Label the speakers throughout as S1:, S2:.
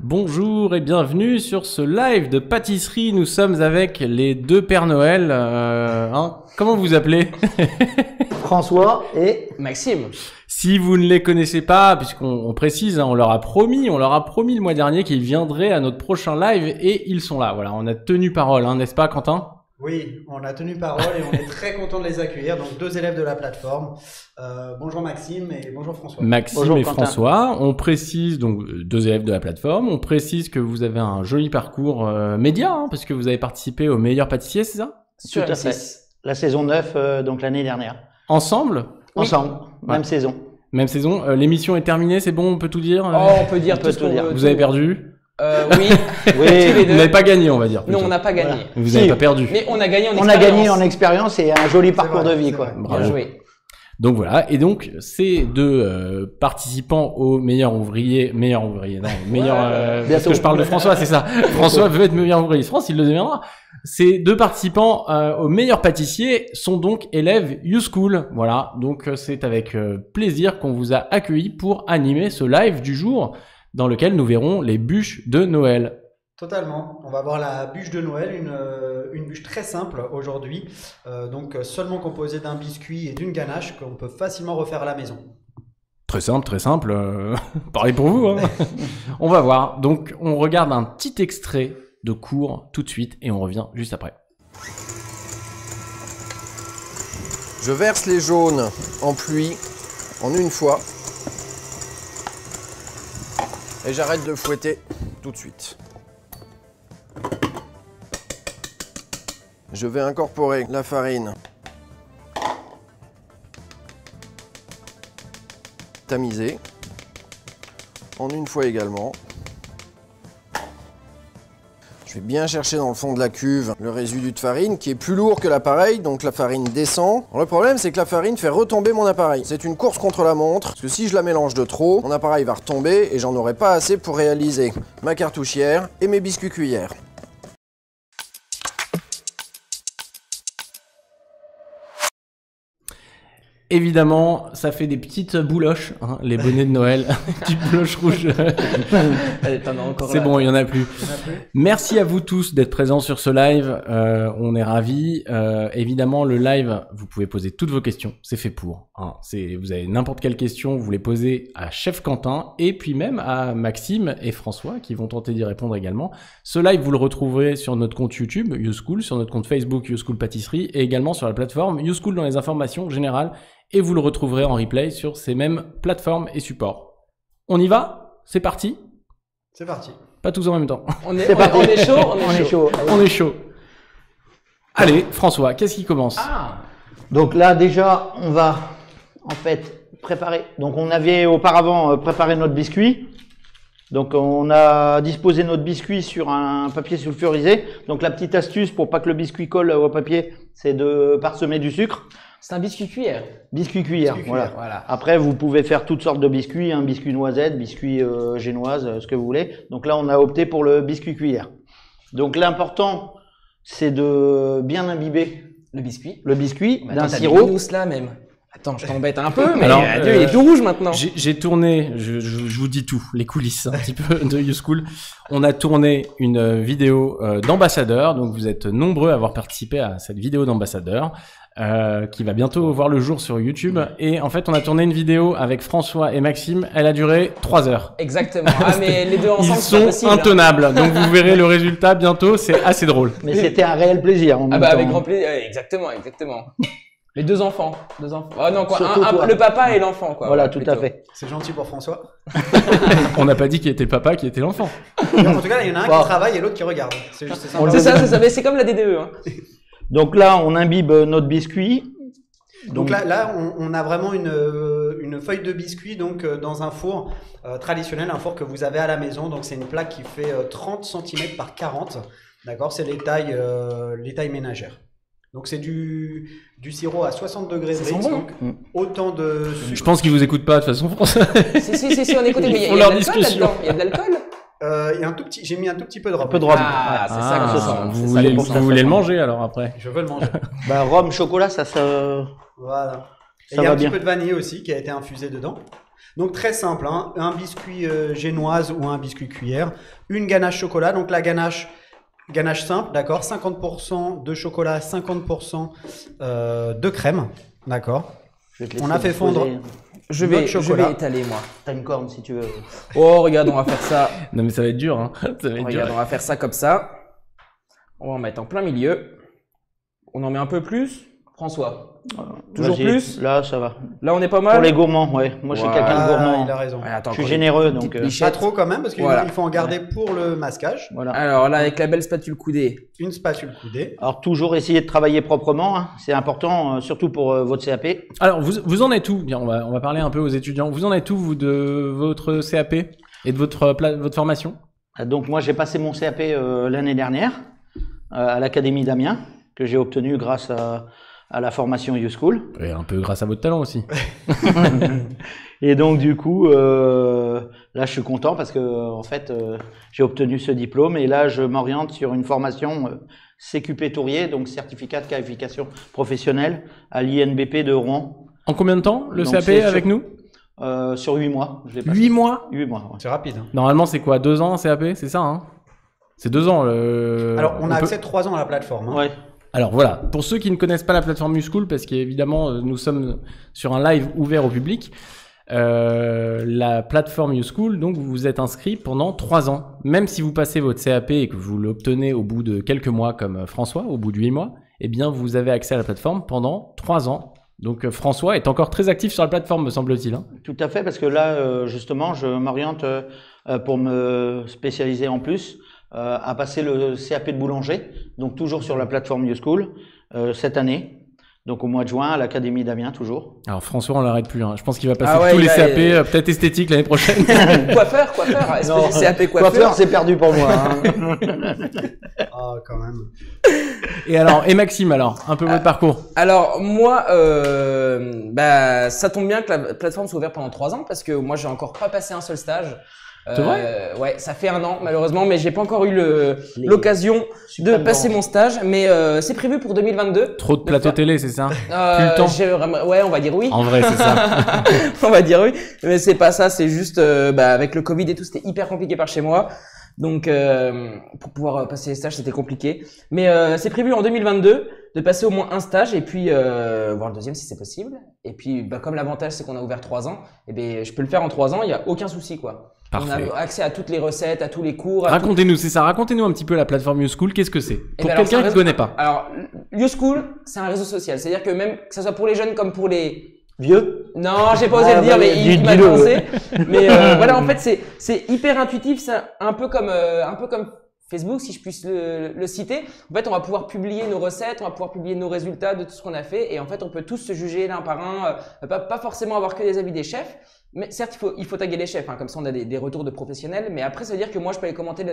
S1: Bonjour et bienvenue sur ce live de pâtisserie. Nous sommes avec les deux Pères Noël. Comment vous appelez?
S2: François et
S3: Maxime.
S1: Si vous ne les connaissez pas, puisqu'on précise, on leur a promis le mois dernier qu'ils viendraient à notre prochain live et ils sont là. Voilà, on a tenu parole, n'est-ce pas, Quentin?
S4: Oui, on a tenu parole et on est très content de les accueillir. Donc, deux élèves de la plateforme. Bonjour Maxime et bonjour François.
S1: Maxime
S2: bonjour,
S1: et
S2: Quentin.
S1: François. On précise, donc, deux élèves de la plateforme. On précise que vous avez un joli parcours média, parce que vous avez participé au meilleur pâtissier, c'est ça?
S3: Sur
S2: tout à fait.
S3: M6.
S2: La saison 9, donc l'année dernière.
S1: Ensemble?
S2: Ensemble, même
S1: Ouais.
S2: saison.
S1: Même saison. L'émission est terminée, c'est bon, on peut tout dire?
S3: Oh, on peut dire
S2: On peut
S3: tout ce
S2: tout
S3: qu'on
S2: dire.
S3: veut.
S1: Vous avez perdu?
S3: Oui.
S2: Oui,
S3: les
S1: Vous
S3: deux.
S1: n'avez pas gagné, on va dire.
S3: Non,
S1: plutôt.
S3: on n'a pas gagné.
S2: Voilà.
S1: Vous
S2: Si.
S1: n'avez pas perdu.
S3: Mais on a gagné en
S2: on
S3: expérience.
S2: a gagné en expérience et un joli parcours
S4: vrai,
S2: de vie,
S4: c'est
S2: quoi.
S4: vrai.
S1: Bravo.
S3: Bien joué.
S1: Donc voilà, et donc ces deux participants au meilleur ouvrier, non, meilleur, parce
S2: bientôt.
S1: que je parle de François, c'est ça. François veut être meilleur ouvrier de France, il le deviendra. Ces deux participants au meilleur pâtissier sont donc élèves YouSchool. Voilà, donc c'est avec plaisir qu'on vous a accueillis pour animer ce live du jour dans lequel nous verrons les bûches de Noël.
S4: Totalement. On va voir la bûche de Noël, une bûche très simple aujourd'hui. Donc, seulement composée d'un biscuit et d'une ganache qu'on peut facilement refaire à la maison.
S1: Très simple. Pareil pour vous. On va voir. Donc, on regarde un petit extrait de cours tout de suite et on revient juste après.
S5: Je verse les jaunes en pluie en une fois et j'arrête de fouetter tout de suite. Je vais incorporer la farine tamisée en une fois également. Je vais bien chercher dans le fond de la cuve le résidu de farine qui est plus lourd que l'appareil, donc la farine descend. Alors, le problème, c'est que la farine fait retomber mon appareil. C'est une course contre la montre, parce que si je la mélange de trop, mon appareil va retomber et j'en aurai pas assez pour réaliser ma cartouchière et mes biscuits cuillères.
S1: Évidemment, ça fait des petites bouloches, les bonnets de Noël, petites bouloches rouges.
S3: T'en as encore
S1: C'est
S3: là.
S1: bon, il y en a plus.
S4: On a plus.
S1: Merci à vous tous d'être présents sur ce live. On est ravis. Évidemment, le live, vous pouvez poser toutes vos questions. C'est fait pour. Vous avez n'importe quelle question, vous les posez à Chef Quentin et puis même à Maxime et François qui vont tenter d'y répondre également. Ce live, vous le retrouverez sur notre compte YouTube YouSchool, sur notre compte Facebook YouSchool Pâtisserie et également sur la plateforme YouSchool dans les informations générales. Et vous le retrouverez en replay sur ces mêmes plateformes et supports. On y va? C'est parti?
S4: C'est parti.
S1: Pas tous en même temps.
S3: On est chaud.
S2: On est chaud.
S1: On est chaud. Allez, François, qu'est-ce qui commence?
S3: Ah.
S2: Donc là, déjà, on va en fait préparer. Donc on avait auparavant préparé notre biscuit. Donc on a disposé notre biscuit sur un papier sulfurisé. Donc la petite astuce pour pas que le biscuit colle au papier, c'est de parsemer du sucre.
S3: C'est un biscuit cuillère.
S2: Biscuit cuillère,
S4: Biscuit
S2: voilà.
S4: cuillère,
S3: voilà.
S2: Après, vous pouvez faire toutes sortes de biscuits, biscuit noisette, biscuit génoise, ce que vous voulez. Donc là, on a opté pour le biscuit cuillère. Donc l'important, c'est de bien imbiber
S3: Le biscuit.
S2: le biscuit
S3: Mais
S2: d'un
S3: attends, t'as
S2: sirop.
S3: des mousse là même. Attends, je t'embête un peu, mais
S1: Alors,
S3: Dieu, il est tout rouge maintenant.
S1: J'ai tourné, je vous dis tout, les coulisses un petit peu de YouSchool. On a tourné une vidéo d'ambassadeur, donc vous êtes nombreux à avoir participé à cette vidéo d'ambassadeur. Qui va bientôt voir le jour sur YouTube. Et en fait, on a tourné une vidéo avec François et Maxime. Elle a duré 3 heures.
S3: Exactement. Ah, mais les deux
S1: Ils
S3: ensemble, c'est pas
S1: sont
S3: possible.
S1: intenables. Donc vous verrez le résultat bientôt. C'est assez drôle.
S2: Mais c'était un réel plaisir en
S3: Ah
S2: même
S3: bah
S2: temps.
S3: avec grand plaisir. Exactement. Les deux enfants. Ah non, quoi.
S2: Surtout toi.
S3: Le papa et l'enfant, quoi.
S2: Voilà, tout à
S3: plutôt.
S2: fait.
S4: C'est gentil pour François.
S1: On n'a pas dit qui était le papa, qui était l'enfant.
S4: En tout cas, il y en a un
S2: Bon.
S4: qui travaille et l'autre qui regarde. C'est juste sympa.
S3: C'est ça. Mais c'est comme la DDE. Hein.
S2: Donc là, on imbibe notre biscuit.
S4: Donc là, on a vraiment une feuille de biscuit donc dans un four traditionnel, un four que vous avez à la maison. Donc c'est une plaque qui fait 30 cm par 40. D'accord, c'est les tailles ménagères. Donc c'est du sirop à 60 degrés
S3: Ça sent
S4: Brix,
S3: bon.
S4: donc autant de
S1: Je
S4: sucre.
S1: pense qu'ils vous écoutent pas de toute façon, François.
S3: Si, on écoute.
S1: Ils
S3: Mais il y
S1: font
S3: a
S1: leur
S3: de l'alcool
S1: discussion.
S3: là-dedans. Il y a de l'alcool.
S4: Il y a un tout petit, j'ai mis un tout petit peu de rhum.
S2: Un peu de rhum.
S3: Ah, c'est ça que je sens.
S1: vous
S3: C'est ça,
S1: voulez,
S3: les
S1: vous
S3: bons
S1: voulez
S2: ça
S1: le
S2: sent.
S1: manger alors après.
S4: Je veux le manger.
S2: Rhum, chocolat, ça
S4: Voilà. Et
S2: Ça
S4: il y a
S2: va
S4: un petit
S2: bien.
S4: peu de vanille aussi qui a été infusé dedans. Donc très simple, hein, un biscuit génoise ou un biscuit cuillère, une ganache chocolat, donc la ganache simple, d'accord, 50% de chocolat, 50% de crème, d'accord. On a fait fondre
S3: Je
S4: notre
S3: vais
S4: chocolat.
S3: étaler moi.
S2: T'as une corne si tu veux.
S3: Oh regarde, on va faire ça.
S1: Non mais ça va être dur, hein. Ça va être
S3: Regarde,
S1: dur.
S3: on va faire ça comme ça. On va en mettre en plein milieu. On en met un peu plus. François. Toujours
S2: Vas-y,
S3: plus.
S2: Là, ça va.
S3: Là, on est pas mal.
S2: Pour les gourmands, ouais. Moi, je suis
S3: Voilà.
S2: quelqu'un de gourmand.
S4: Il a raison.
S3: Ouais, attends,
S2: Je suis
S3: encore
S2: généreux,
S3: une petite
S2: donc,
S3: lichette.
S4: Pas trop quand même, parce qu'il
S3: Voilà.
S4: faut en garder pour le masquage.
S2: Voilà.
S3: Alors là, avec la belle spatule coudée.
S4: Une spatule coudée.
S2: Alors, toujours essayer de travailler proprement. Hein. C'est important, surtout pour votre CAP.
S1: Alors, vous en êtes où? Bien, on va parler un peu aux étudiants. Vous en êtes où, vous, de votre CAP et de votre formation?
S2: Donc, moi, j'ai passé mon CAP l'année dernière à l'Académie d'Amiens, que j'ai obtenu grâce à la formation YouSchool.
S1: Et un peu grâce à votre talent aussi.
S2: Et donc, du coup, là, je suis content parce que, en fait, j'ai obtenu ce diplôme et là, je m'oriente sur une formation CQP Tourier, donc certificat de qualification professionnelle à l'INBP de Rouen.
S1: En combien de temps, le
S2: Donc,
S1: CAP
S2: c'est
S1: avec nous?
S2: Sur 8 mois. Je l'ai passé.
S1: 8 mois?
S2: 8 mois, ouais.
S4: C'est rapide. Hein.
S1: Normalement, c'est quoi? 2 ans, CAP? C'est ça, hein? C'est 2 ans.
S4: Alors, on a
S1: peut-
S4: accès 3 ans à la plateforme. Hein.
S2: Ouais.
S1: Alors voilà, pour ceux qui ne connaissent pas la plateforme YouSchool, parce qu'évidemment nous sommes sur un live ouvert au public, la plateforme YouSchool, donc vous vous êtes inscrit pendant 3 ans. Même si vous passez votre CAP et que vous l'obtenez au bout de quelques mois comme François, au bout de 8 mois, eh bien vous avez accès à la plateforme pendant 3 ans. Donc François est encore très actif sur la plateforme, me semble-t-il. Hein.
S2: Tout à fait, parce que là, justement, je m'oriente pour me spécialiser en plus à passer le CAP de boulanger, donc toujours sur la plateforme YouSchool cette année, donc au mois de juin à l'Académie d'Amiens toujours.
S1: Alors François, on l'arrête plus. Hein. Je pense qu'il va passer
S3: Ah ouais,
S1: tous les
S3: il a-
S1: CAP, peut-être esthétique l'année prochaine.
S3: Coiffeur. Est-ce que c'est CAP coiffeur?
S2: Coiffeur, c'est perdu pour moi. Hein.
S4: Ah, quand même.
S1: Et Maxime, alors, un peu votre parcours.
S3: Alors moi, ça tombe bien que la plateforme soit ouverte pendant 3 ans parce que moi j'ai encore pas passé un seul stage.
S1: C'est vrai
S3: Ouais, ça fait 1 an malheureusement, mais j'ai pas encore eu l'occasion de
S2: Suprême
S3: passer
S2: Orange.
S3: mon stage. Mais c'est prévu pour 2022.
S1: Trop de plateaux
S3: faire-
S1: télé, c'est ça? Plus le temps.
S3: Ouais, on va dire oui.
S1: En vrai, c'est ça.
S3: On va dire oui, mais c'est pas ça. C'est juste avec le Covid et tout, c'était hyper compliqué par chez moi. Donc pour pouvoir passer les stages, c'était compliqué. Mais c'est prévu en 2022 de passer au moins un stage et puis voir le deuxième si c'est possible. Et puis comme l'avantage c'est qu'on a ouvert 3 ans, et ben je peux le faire en 3 ans, il y a aucun souci quoi.
S1: Parfait.
S3: On a accès à toutes les recettes, à tous les cours.
S1: Racontez-nous, c'est ça. Racontez-nous un petit peu la plateforme YouSchool. Qu'est-ce que c'est? Pour
S3: ben alors, c'est
S1: quelqu'un
S3: un
S1: qui ne
S3: réseau-
S1: connaît pas.
S3: Alors YouSchool, c'est un réseau social. C'est-à-dire que même que ça soit pour les jeunes comme pour les
S2: Vieux.
S3: Non, j'ai pas osé
S2: Ah,
S3: le dire,
S2: bah,
S3: mais il m'a
S2: dis-le.
S3: lancé. Mais voilà, en fait, c'est hyper intuitif, c'est un peu comme Facebook, si je puisse le citer. En fait, on va pouvoir publier nos recettes, on va pouvoir publier nos résultats de tout ce qu'on a fait, et en fait, on peut tous se juger l'un par un, pas forcément avoir que des avis des chefs. Mais certes, il faut taguer les chefs, hein, comme ça on a des retours de professionnels. Mais après, ça veut dire que moi, je peux aller commenter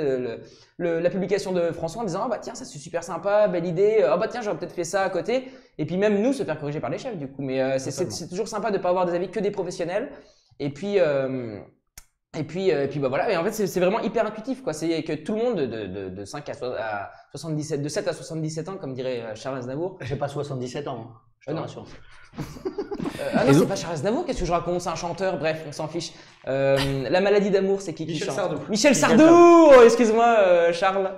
S3: la publication de François en disant ah bah tiens, ça c'est super sympa, belle idée. Ah bah tiens, j'aurais peut-être fait ça à côté. Et puis même nous se faire corriger par les chefs du coup. Mais c'est toujours sympa de pas avoir des avis que des professionnels. Et puis bah voilà. Et en fait, c'est vraiment hyper intuitif quoi. C'est que tout le monde de 5 à 77, de 7 à 77 ans, comme dirait Charles Aznavour.
S2: J'ai pas 77 ans. Je te
S3: non.
S2: rassure.
S3: Ah non, c'est pas Charles Aznavour, qu'est-ce que je raconte? C'est un chanteur, bref, on s'en fiche. La maladie d'amour, c'est qui
S4: Michel
S3: chante?
S4: Sardou.
S3: Michel Sardou. Excuse-moi, Charles,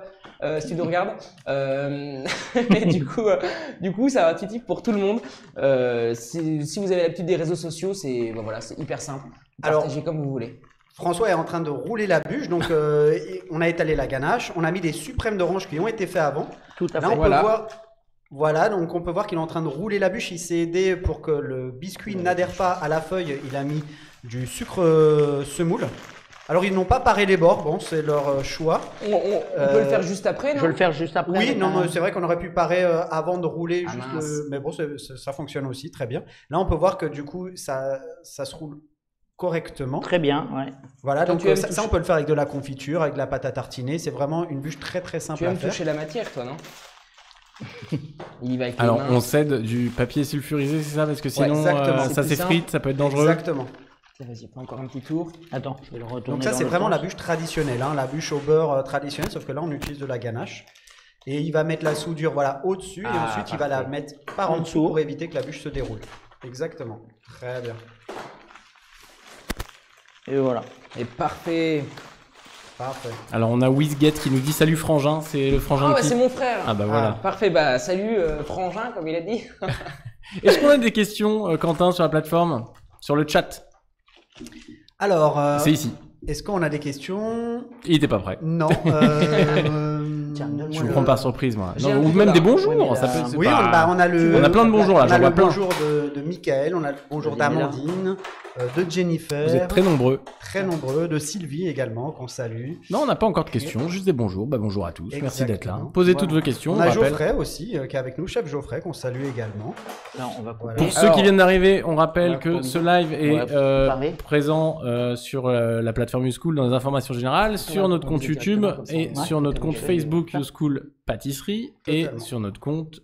S3: si tu nous regardes. Mais du coup, c'est intuitif pour tout le monde. Si vous avez l'habitude des réseaux sociaux, c'est hyper simple. Partagez comme vous voulez.
S4: François est en train de rouler la bûche, donc on a étalé la ganache, on a mis des suprêmes d'orange qui ont été faits avant.
S2: Tout à
S4: Là,
S2: fait.
S4: on peut voir, voilà, donc on peut voir qu'il est en train de rouler la bûche. Il s'est aidé pour que le biscuit n'adhère pas à la feuille. Il a mis du sucre semoule. Alors ils n'ont pas paré les bords, bon, c'est leur choix.
S3: On peut le faire juste après, non?
S2: Je vais le faire juste après.
S4: Oui,
S2: avec
S4: non,
S2: un-
S4: c'est vrai qu'on aurait pu parer avant de rouler
S3: Ah,
S4: juste
S3: mince.
S4: mais bon, ça fonctionne aussi très bien. Là, on peut voir que du coup, ça se roule correctement.
S2: Très bien, ouais.
S4: Voilà,
S3: Toi,
S4: donc
S3: tu aimes
S4: ça,
S3: toucher-
S4: on peut le faire avec de la confiture, avec de la pâte à tartiner. C'est vraiment une bûche très très simple
S3: Tu
S4: à
S3: aimes
S4: faire.
S3: toucher la matière, toi, non? Il y va avec les
S1: Alors,
S3: mains.
S1: on cède du papier sulfurisé, c'est ça? Parce que sinon,
S4: exactement.
S1: ça
S3: C'est plus
S1: s'effrite, ça peut être dangereux.
S4: Exactement.
S3: Tiens, vas-y, prends encore un petit tour.
S2: Attends, je vais le retourner.
S4: Donc ça,
S2: dans
S4: c'est
S2: le
S4: vraiment
S2: sens.
S4: la bûche traditionnelle, hein, la bûche au beurre traditionnelle, sauf que là, on utilise de la ganache. Et il va mettre la soudure voilà, au-dessus, et
S3: Ah,
S4: ensuite, il va la
S3: parfait.
S4: mettre par
S2: En
S4: en dessous
S2: dessous.
S4: pour éviter que la bûche se déroule. Exactement. Très bien.
S2: Et voilà.
S3: Et parfait.
S4: Parfait.
S1: Alors on a Wizget qui nous dit salut Frangin, c'est le Frangin
S3: Ah
S1: de
S3: ouais,
S1: qui
S3: c'est mon frère.
S1: Ah bah voilà.
S3: Parfait, bah salut Frangin, comme il a dit.
S1: Est-ce qu'on a des questions, Quentin, sur la plateforme? Sur le chat?
S4: Alors,
S1: C'est ici.
S4: est-ce qu'on a des questions?
S1: Il était pas prêt.
S4: Non.
S2: Tiens, donne-moi
S1: Je me
S2: le-
S1: prends par surprise, moi.
S3: J'ai
S1: Non,
S3: un
S1: ou
S3: petit
S1: même
S3: peu
S1: des
S3: là.
S1: bonjours,
S2: Oui, mais
S1: ça
S2: là-
S1: peut... c'est
S4: Oui,
S1: pas-
S4: on a le.
S1: On a plein de bonjours, là,
S4: On
S1: j'en
S4: a
S1: vois
S4: le
S1: plein.
S4: bonjour de Michael, on a le bonjour
S2: Vas-y, mets-la.
S4: d'Amandine, de Jennifer.
S1: Vous êtes très nombreux.
S4: très nombreux, de Sylvie également, qu'on salue.
S1: Non, on n'a pas encore de questions, juste des bonjours. Bah bonjour à tous, merci d'être là.
S4: Exactement.
S1: Posez
S4: Voilà.
S1: toutes vos questions,
S4: On
S1: on
S4: a
S1: rappelle.
S4: Geoffrey aussi, qui est avec nous, chef Geoffrey, qu'on salue également.
S2: Non, on va couper.
S4: Voilà.
S1: Pour ceux
S3: Alors,
S1: qui viennent d'arriver, on rappelle
S2: on va
S1: que
S2: prendre-
S1: ce live est
S2: on va préparer.
S1: présent sur la plateforme YouSchool dans les informations générales, sur notre compte YouTube et
S2: Ouais,
S1: sur notre compte
S2: ok.
S1: Facebook YouSchool Pâtisserie et
S4: Totalement.
S1: sur notre compte,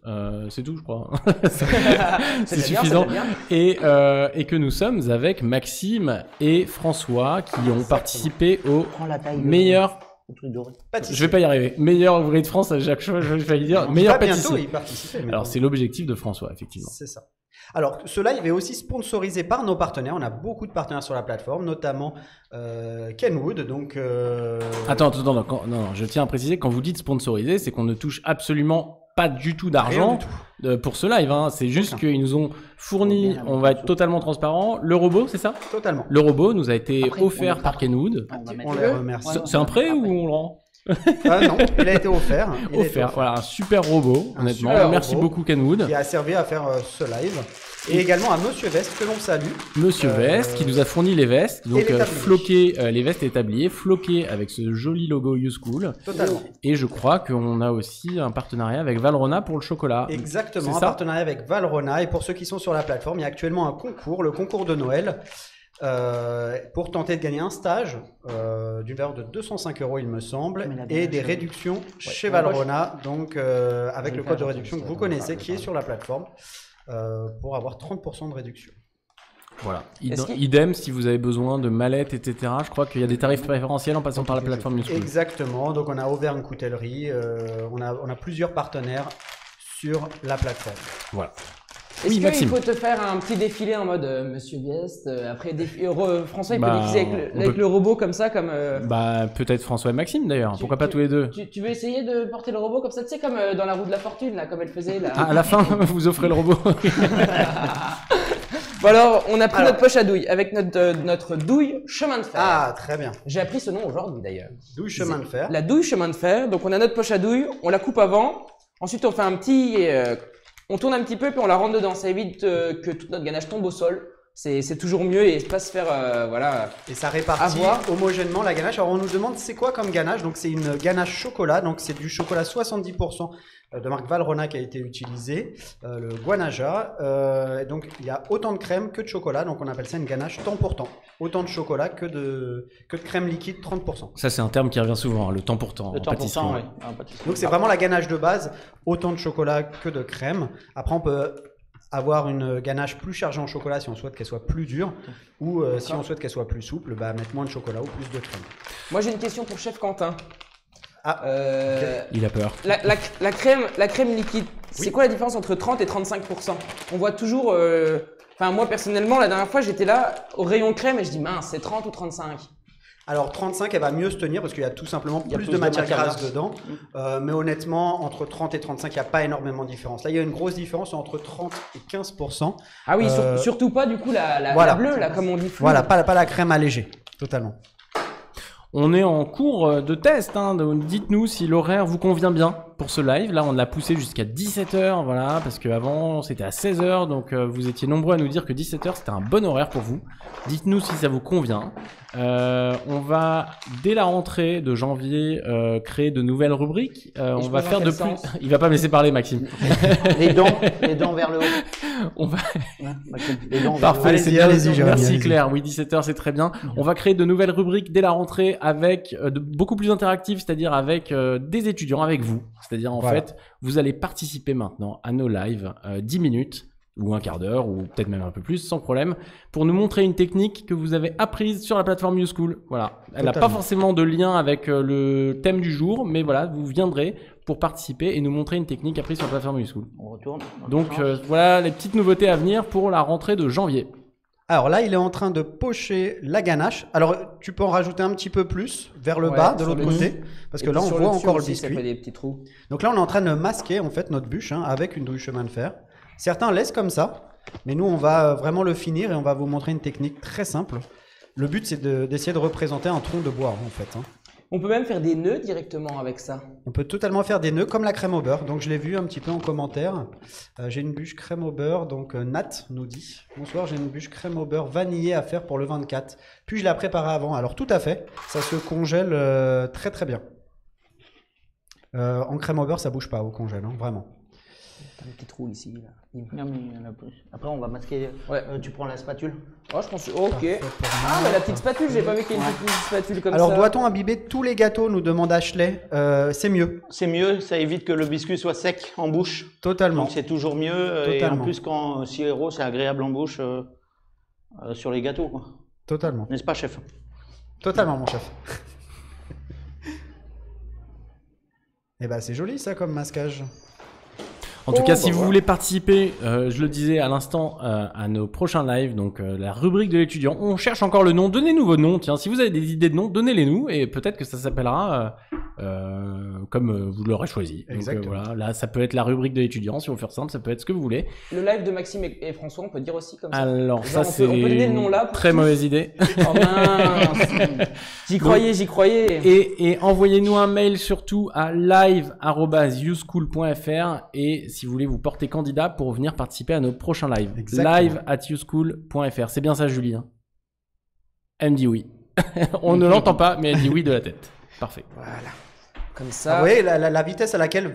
S1: c'est tout je crois,
S3: C'est
S1: c'est
S3: déjà bien,
S1: suffisant.
S3: c'est déjà bien.
S1: Et que nous sommes avec Maxime et François qui ont participé au
S2: Prends la taille.
S1: meilleur,
S2: Le truc doré.
S1: je vais pas y arriver, meilleur ouvrier de France à chaque fois, je vais dire, meilleur
S4: bientôt
S1: pâtissier.
S4: y participer. mais
S1: Alors
S4: bon.
S1: c'est l'objectif de François effectivement.
S4: C'est ça. Alors, ce live est aussi sponsorisé par nos partenaires. On a beaucoup de partenaires sur la plateforme, notamment Kenwood. Donc,
S1: Attends, non, je tiens à préciser, quand vous dites sponsorisé, c'est qu'on ne touche absolument pas du tout d'argent
S4: Rien du
S1: pour ce live. Hein. C'est juste
S4: Aucun.
S1: qu'ils nous ont fourni, on va être totalement transparent, le robot, c'est ça?
S4: totalement.
S1: Le robot nous a été
S2: Après, on
S1: offert
S2: le
S1: par
S2: fera.
S1: Kenwood.
S2: On va mettre
S4: On
S2: le-
S4: les remercie.
S2: Ouais,
S1: C'est un prêt ou on le rend?
S4: Ah non, il a été offert. Il a été
S1: Offert, voilà, un super robot,
S4: Un
S1: honnêtement.
S4: super
S1: Merci
S4: robot.
S1: beaucoup Kenwood.
S4: Qui a servi à faire ce live. Et également à Monsieur Vest, que l'on salue.
S1: Monsieur Vest qui nous a fourni les vestes, donc
S4: les tabliers.
S1: floquées, les vestes et tabliers floquées avec ce joli logo YouSchool.
S4: Totalement.
S1: Et je crois qu'on a aussi un partenariat avec Valrhona pour le chocolat.
S4: Exactement,
S1: C'est
S4: un
S1: ça
S4: partenariat avec Valrhona. Et pour ceux qui sont sur la plateforme, il y a actuellement un concours, le concours de Noël, pour tenter de gagner un stage d'une valeur de 205 €, il me semble,
S2: Mais la
S4: et
S2: dernière
S4: des
S2: chose.
S4: réductions chez
S2: la
S4: Valrhona, donc avec
S2: vais
S4: le
S2: faire
S4: code de
S2: un
S4: réduction que
S2: petit
S4: vous
S2: stade,
S4: connaissez,
S2: on
S4: qui est
S2: parle
S4: sur la plateforme, pour avoir 30% de réduction.
S1: Voilà.
S3: Est-ce qu'il-
S1: Idem, si vous avez besoin de mallettes, etc. Je crois qu'il y a des tarifs préférentiels en passant par la plateforme YouSchool.
S4: Exactement, donc on a Auvergne Coutellerie, on a plusieurs partenaires sur la plateforme.
S1: Voilà.
S3: Est-ce
S1: Oui,
S3: qu'il
S1: Maxime.
S3: faut te faire un petit défilé en mode Monsieur Viest, après François il peut
S1: Bah,
S3: défiler
S1: on
S3: avec
S1: peut-
S3: le robot comme ça, comme.
S1: Bah, peut-être François et Maxime d'ailleurs.
S3: Tu-
S1: Pourquoi pas
S3: tu-
S1: tous les deux?
S3: Tu veux essayer de porter le robot comme ça, tu sais, comme dans la roue de la fortune, là, comme elle faisait là.
S1: Ah, à la fin, vous offrez le robot.
S3: Bon alors, on a pris
S4: Alors.
S3: notre poche à douille avec notre douille chemin de fer.
S4: Ah, très bien.
S3: J'ai appris ce nom aujourd'hui d'ailleurs.
S4: D'où chemin de fer.
S3: La douille chemin de fer. Donc on a notre poche à douille, on la coupe avant. Ensuite on fait un petit, on tourne un petit peu puis on la rentre dedans. Ça évite que toute notre ganache tombe au sol. C'est toujours mieux et pas se faire voilà.
S4: Et ça répartit
S3: Avoir.
S4: homogènement la ganache. Alors on nous demande c'est quoi comme ganache. Donc c'est une ganache chocolat. Donc c'est du chocolat 70% de marque Valrhona qui a été utilisé. Le Guanaja. Donc il y a autant de crème que de chocolat. Donc on appelle ça une ganache temps pour temps. Autant de chocolat que de crème liquide 30%.
S1: Ça, c'est un terme qui revient souvent, hein, le temps pour temps.
S2: Le
S1: en
S2: temps pour
S1: pâtisserie.
S2: temps, oui. Ah, pâtisserie.
S4: Donc c'est vraiment la ganache de base. Autant de chocolat que de crème. Après on peut avoir une ganache plus chargée en chocolat si on souhaite qu'elle soit plus dure ou si on souhaite qu'elle soit plus souple, bah, mettre moins de chocolat ou plus de crème.
S3: Moi j'ai une question pour chef Quentin.
S4: Ah,
S1: Il a peur.
S3: La crème liquide, c'est quoi la différence entre 30 et 35%? On voit toujours. Enfin moi personnellement la dernière fois j'étais là au rayon crème et je dis mince c'est 30 ou 35.
S4: Alors 35, elle va mieux se tenir parce qu'il y a tout simplement
S2: Il y a
S4: plus
S2: plus
S4: de
S2: de
S4: matière
S2: matière
S4: grasse
S2: grasse.
S4: dedans. Mais honnêtement, entre 30 et 35, il n'y a pas énormément de différence. Là, il y a une grosse différence entre 30 et 15%.
S3: Ah oui,
S4: Euh,
S3: surtout pas du coup
S4: voilà.
S3: la bleue là comme on dit. fluide.
S4: Voilà, pas la crème allégée, totalement.
S1: On est en cours de test, hein, donc dites-nous si l'horaire vous convient bien pour ce live. Là, on l'a poussé jusqu'à 17h, voilà, parce qu'avant c'était à 16h, donc vous étiez nombreux à nous dire que 17h c'était un bon horaire pour vous. Dites-nous si ça vous convient. On va, dès la rentrée de janvier, créer de nouvelles rubriques. On
S3: je
S1: va
S3: peux
S1: faire
S3: dans
S1: de
S3: quel
S1: plus...
S3: sens
S1: Il va pas me laisser parler, Maxime.
S2: Les dents vers le haut.
S1: On va...
S2: Ouais, Maxime, les dents vers
S1: Parfait,
S4: Allez-y,
S1: c'est bien.
S4: allez-y, Jérémy,
S1: Merci
S4: allez-y.
S1: Claire. Oui, 17h, c'est très bien. On va créer de nouvelles rubriques dès la rentrée avec beaucoup plus interactives, c'est-à-dire avec des étudiants, avec vous. C'est-à-dire en
S4: Voilà.
S1: fait, vous allez participer maintenant à nos lives 10 minutes ou un quart d'heure ou peut-être même un peu plus sans problème pour nous montrer une technique que vous avez apprise sur la plateforme YouSchool. Voilà. Elle n'a pas
S4: Totalement.
S1: forcément de lien avec le thème du jour, mais voilà, vous viendrez pour participer et nous montrer une technique apprise sur la plateforme YouSchool.
S2: On retourne.
S1: Donc voilà les petites nouveautés à venir pour la rentrée de janvier.
S4: Alors là, il est en train de pocher la ganache. Alors, tu peux en rajouter un petit peu plus vers le
S3: Ouais,
S4: bas, de
S3: sur
S4: l'autre
S3: le
S4: côté.
S3: dessus.
S4: Parce
S3: Et
S4: que là,
S3: puis
S4: on
S3: sur
S4: voit
S3: dessus
S4: encore le
S3: aussi, ça fait
S4: biscuit.
S3: des petits trous.
S4: Donc là, on est en train de masquer en fait notre bûche avec une douille chemin de fer. Certains laissent comme ça, mais nous, on va vraiment le finir et on va vous montrer une technique très simple. Le but, c'est d'essayer de représenter un tronc de bois en fait.
S3: On peut même faire des nœuds directement avec ça.
S4: On peut totalement faire des nœuds comme la crème au beurre. Donc je l'ai vu un petit peu en commentaire. J'ai une bûche crème au beurre. Donc Nat nous dit « Bonsoir, j'ai une bûche crème au beurre vanillée à faire pour le 24. Puis je l'ai préparée avant. » Alors tout à fait, ça se congèle très très bien. En crème au beurre, ça bouge pas au congèle, hein, vraiment.
S3: T'as un petit trou ici. Là.
S2: Non, mais il y en a plus. Après, on va masquer.
S3: Ouais.
S2: Tu prends la spatule.
S3: Oh, je pense. Ok. Ah, mais la petite spatule, j'ai pas vu qu'il y ait une petite spatule comme
S4: Alors
S3: ça.
S4: doit-on imbiber tous les gâteaux, nous demande Ashley. C'est mieux.
S2: C'est mieux, ça évite que le biscuit soit sec en bouche.
S4: Totalement.
S2: Donc c'est toujours mieux. Et
S4: Totalement.
S2: en plus, quand Sirero, c'est agréable en bouche sur les gâteaux. Quoi.
S4: Totalement.
S2: N'est-ce pas, chef?
S4: Totalement, mon chef. Eh ben, c'est joli ça comme masquage.
S1: En tout cas,
S3: bah
S1: si vous
S3: voilà.
S1: voulez participer, je le disais à l'instant, à nos prochains lives, donc la rubrique de l'étudiant, on cherche encore le nom. Donnez-nous vos noms. Tiens, si vous avez des idées de noms, donnez-les nous et peut-être que ça s'appellera comme vous l'aurez choisi. Donc
S4: Exactement.
S1: voilà, là, ça peut être la rubrique de l'étudiant. Si on veut faire simple, ça peut être ce que vous voulez.
S3: Le live de Maxime et François, on peut dire aussi comme ça.
S1: Alors
S3: Genre,
S1: ça,
S3: on peut-
S1: c'est
S3: on peut donner le nom là pour
S1: très
S3: tous.
S1: mauvaise idée.
S3: Oh mince. J'y croyais, j'y croyais.
S1: Et envoyez-nous un mail surtout à live@uschool.fr et si vous voulez vous porter candidat pour venir participer à nos prochains lives.
S4: Exactement.
S1: live@uschool.fr. C'est bien ça, Julie, hein? Elle me dit oui. On ne l'entend pas, mais elle dit oui de la tête. Parfait.
S3: Voilà. Comme ça.
S4: Ah oui, la vitesse à laquelle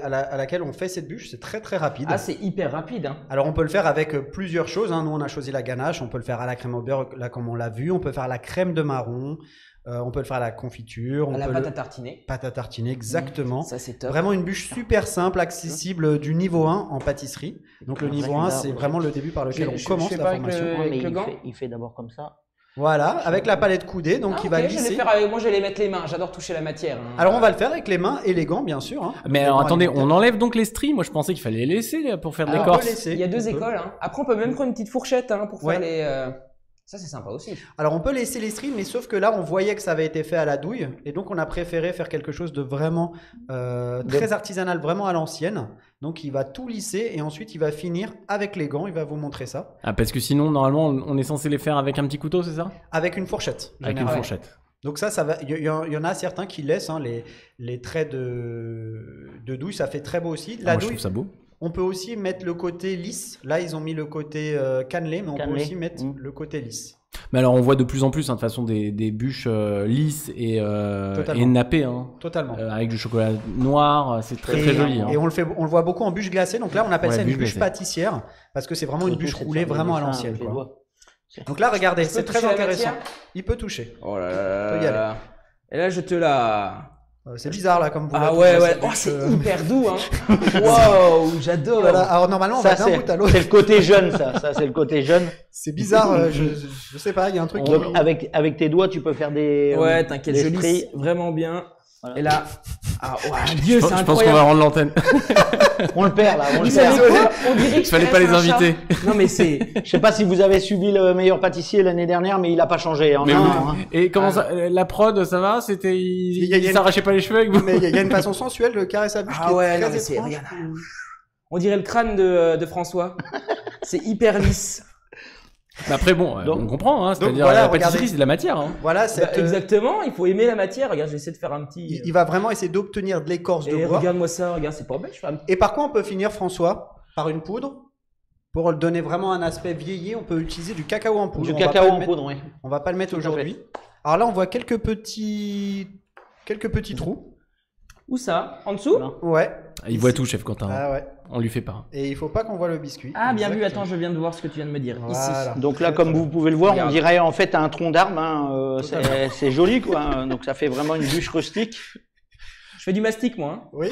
S4: à laquelle on fait cette bûche, c'est très très rapide.
S3: Ah, c'est hyper rapide. Hein.
S4: Alors on peut le faire avec plusieurs choses. Hein. Nous on a choisi la ganache, on peut le faire à la crème au beurre, là comme on l'a vu. On peut faire à la crème de marron, on peut le faire à la confiture, on
S3: À la
S4: peut
S3: pâte
S4: le
S3: à tartiner.
S4: pâte à tartiner, exactement.
S3: Ça, c'est top.
S4: Vraiment une bûche super simple, accessible du niveau 1 en pâtisserie. Donc le niveau 1, c'est vraiment le début par lequel on commence
S3: fais
S4: la
S3: pas avec
S4: formation.
S3: le-
S2: Ouais, mais
S3: le gant.
S2: il fait d'abord comme ça.
S4: Voilà, avec la palette coudée, donc
S3: Ah,
S4: il
S3: ok,
S4: va
S3: je vais
S4: glisser.
S3: faire avec... Moi, je vais les mettre les mains. J'adore toucher la matière. Hein.
S4: Alors on va le faire avec les mains et les gants, bien sûr. Hein.
S1: Mais
S4: Les
S1: alors
S4: gants
S1: attendez,
S4: alimentaires.
S1: on enlève donc les stries. Moi, je pensais qu'il fallait les laisser là, pour faire de
S4: Alors, on
S1: l'écorce.
S4: peut laisser,
S3: Il y a deux
S4: on peut.
S3: écoles. Hein. Après, on peut même prendre une petite fourchette hein, pour faire
S4: Ouais.
S3: les. Ça, c'est sympa aussi.
S4: Alors on peut laisser les stries, mais sauf que là on voyait que ça avait été fait à la douille, et donc on a préféré faire quelque chose de vraiment très artisanal, vraiment à l'ancienne. Donc il va tout lisser et ensuite il va finir avec les gants, il va vous montrer ça,
S1: Ah, parce que sinon, normalement, on est censé les faire avec un petit couteau, c'est ça?
S4: avec une fourchette.
S1: Avec une
S4: généralement.
S1: fourchette.
S4: Donc ça va. Il y en a certains qui laissent hein, les traits de douille, ça fait très beau aussi.
S1: Ah,
S4: La
S1: moi, je
S4: douille,
S1: trouve ça beau.
S4: on peut aussi mettre le côté lisse. Là ils ont mis le côté cannelé, mais on peut
S2: Cannelé.
S4: aussi mettre
S2: Mmh.
S4: le côté lisse.
S1: Mais alors, on voit de plus en plus, hein, de toute façon, des bûches lisses et
S4: Totalement.
S1: nappées, hein.
S4: Totalement.
S1: Avec du chocolat noir, c'est très très joli. Hein.
S4: Et on le voit beaucoup en bûche glacée. Donc là, on appelle
S1: Ouais,
S4: ça une
S1: bûche
S4: bûche
S1: glacée.
S4: pâtissière parce que c'est vraiment une
S2: Surtout,
S4: bûche
S2: c'est de
S4: roulée
S2: faire des
S4: vraiment à
S2: dessins
S4: l'ancienne.
S2: avec les
S4: quoi.
S2: doigts.
S4: Donc là, regardez,
S3: Je peux
S4: c'est très
S3: toucher la
S4: intéressant.
S3: matière
S4: Il peut toucher.
S3: Oh là là.
S4: Peut y aller.
S3: Et là, je te la.
S4: C'est bizarre là, comme vous
S3: Ah
S4: la
S3: ouais,
S4: trouvez,
S3: ouais.
S4: cette
S3: Oh,
S4: bûche,
S3: c'est hyper doux, hein. Waouh, j'adore.
S4: Voilà. Alors normalement, on va
S2: Ça,
S4: d'un bout à l'autre.
S2: c'est le côté jeune, ça. Ça, c'est le côté jeune.
S4: C'est bizarre. Je sais pas, il y a un truc.
S2: Donc, avec tes doigts, tu peux faire des.
S3: Ouais, t'inquiète,
S2: des
S3: je lisse
S2: stries.
S3: vraiment bien.
S2: Voilà.
S3: Et là, ah ouais, Dieu, c'est
S1: Je pense qu'on
S3: incroyable.
S1: va rendre l'antenne.
S2: On le perd là, on le
S3: Vous
S2: perd.
S3: savez quoi? On dirait
S1: Il
S3: que
S1: fallait
S3: je
S1: pas les
S3: caresse un
S1: inviter.
S3: chat. Non mais c'est.
S2: Je sais pas si vous avez suivi le meilleur pâtissier l'année dernière, mais il a pas changé. En
S1: Mais
S2: un
S1: oui.
S2: an, hein.
S1: Et comment ça, la prod, ça va? C'était,
S4: Il y a
S1: il
S4: une-
S1: s'arrachait pas les cheveux avec vous?
S4: Mais il y a une façon sensuelle de caresser sa bûche.
S3: Ah
S4: qui est
S3: ouais, non
S4: très
S3: mais c'est.
S4: étrange.
S3: Regarde. On dirait le crâne de François. C'est hyper lisse.
S1: Mais après, bon,
S2: Donc-
S1: on comprend, hein. C'est-à-dire,
S4: voilà,
S1: la pâtisserie,
S4: regardez.
S1: c'est de la matière, hein.
S4: Voilà,
S3: Bah,
S4: cette,
S3: exactement, il faut aimer la matière. Regarde, je vais essayer de faire un petit.
S4: il va vraiment essayer d'obtenir de l'écorce de
S3: Et
S4: bois.
S3: regarde-moi ça, regarde, c'est pas bête. Je fais un...
S4: Et par quoi on peut finir, François? Par une poudre. Pour le donner vraiment un aspect vieilli, on peut utiliser du cacao en poudre.
S2: Du
S4: On va
S2: cacao
S4: pas le
S2: en
S4: mettre-
S2: poudre, oui.
S4: On va pas le mettre
S2: Tout à
S4: aujourd'hui. Alors là, on voit quelques petits trous.
S3: Où ça? En dessous?
S2: Voilà.
S4: Ouais.
S1: Il voit tout, chef Quentin.
S4: Ah ouais.
S1: On lui fait pas.
S4: Et il faut pas qu'on voit le biscuit.
S3: Ah, bien vu,
S4: Exactement.
S3: attends, je viens de voir ce que tu viens de me dire.
S4: Voilà.
S3: Ici.
S2: Donc là, comme vous pouvez le voir,
S3: Regarde.
S2: on dirait en fait un tronc d'arbre. Hein,
S4: Totalement.
S2: c'est joli, quoi. Donc ça fait vraiment une bûche rustique.
S3: Je fais du mastic, moi. Hein.
S4: Oui.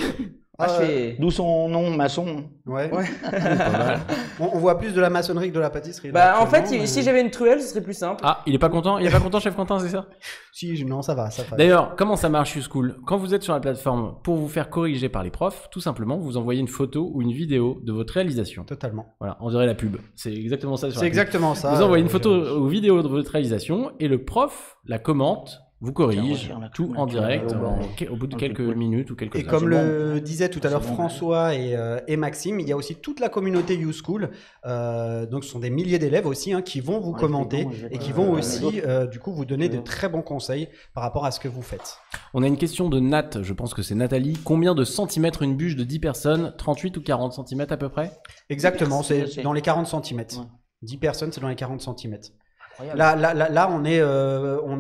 S2: D'où son nom, maçon.
S4: Ouais.
S3: Ouais.
S1: Pas mal.
S4: On voit plus de la maçonnerie que de la pâtisserie.
S3: Bah,
S4: là,
S3: en fait,
S4: actuellement, mais-
S3: si j'avais une truelle, ce serait plus simple.
S1: Ah, il est pas content, chef Quentin, c'est ça?
S4: Si, non, ça va, ça va.
S1: D'ailleurs, comment ça marche YouSchool? Quand vous êtes sur la plateforme pour vous faire corriger par les profs, tout simplement, vous envoyez une photo ou une vidéo de votre réalisation.
S4: Totalement.
S1: Voilà, on dirait la pub. C'est exactement ça. Sur
S4: C'est
S1: la pub.
S4: exactement ça.
S1: Vous envoyez une photo ou vidéo de votre réalisation et le prof la commente, vous corrige,
S2: Tiens,
S1: tout
S2: regarde,
S1: en
S2: tu
S1: direct
S2: vois,
S1: au bout de
S2: ok,
S1: quelques
S2: cool.
S1: minutes ou quelques
S4: Et
S1: heures.
S4: comme
S2: c'est
S4: le disait tout à l'heure
S2: C'est bon.
S4: François et Maxime, il y a aussi toute la communauté YouSchool. Donc, ce sont des milliers d'élèves aussi qui vont vous
S2: Ouais,
S4: commenter
S2: c'est bon, je vais
S4: et qui
S2: pas-
S4: vont
S2: les
S4: aussi,
S2: autres.
S4: du coup, vous donner
S2: C'est
S4: de
S2: bon.
S4: très bons conseils par rapport à ce que vous faites.
S1: On a une question de Nat, je pense que c'est Nathalie. Combien de centimètres une bûche de 10 personnes? 38 ou 40 centimètres à peu près?
S4: Exactement, c'est
S2: personnes,
S4: dans les 40 cm.
S2: Ouais.
S4: 10 personnes, c'est dans les 40 cm.
S3: Incroyable.
S4: Là, on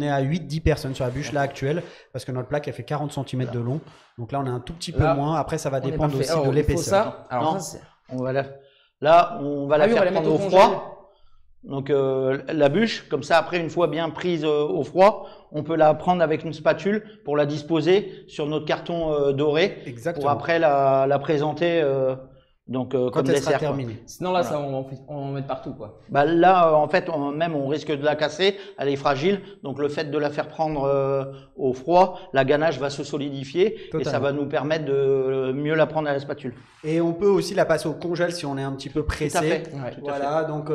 S4: est à 8-10 personnes sur la bûche là actuelle, parce que notre plaque, elle fait 40 cm de long. Donc là, on est un tout petit peu
S3: Là,
S4: moins. Après, ça va
S3: On est
S4: dépendre
S3: parfait.
S4: aussi
S3: Alors,
S4: de
S3: il faut
S4: l'épaisseur.
S3: ça. Alors,
S2: Non.
S3: ça, c'est-
S2: On va la... Là, on va la
S3: Ah oui, on
S2: faire
S3: va la mettre
S2: prendre
S3: au
S2: au
S3: congèle.
S2: froid. Donc la bûche, comme ça après une fois bien prise au froid, on peut la prendre avec une spatule pour la disposer sur notre carton doré
S4: Exactement.
S2: pour après la présenter comme
S4: Quand elle sera
S2: dessert. quoi.
S4: terminée.
S3: Sinon, là,
S2: Voilà.
S3: ça, on va en mettre partout, quoi.
S2: Bah là, en fait, on risque de la casser, elle est fragile, donc le fait de la faire prendre au froid, la ganache va se solidifier et
S4: Totalement.
S2: ça va nous permettre de mieux la prendre à la spatule.
S4: Et on peut aussi la passer au congèle si on est un petit peu pressé.
S2: Tout à fait.
S3: Ouais.
S2: Tout à
S4: Voilà, donc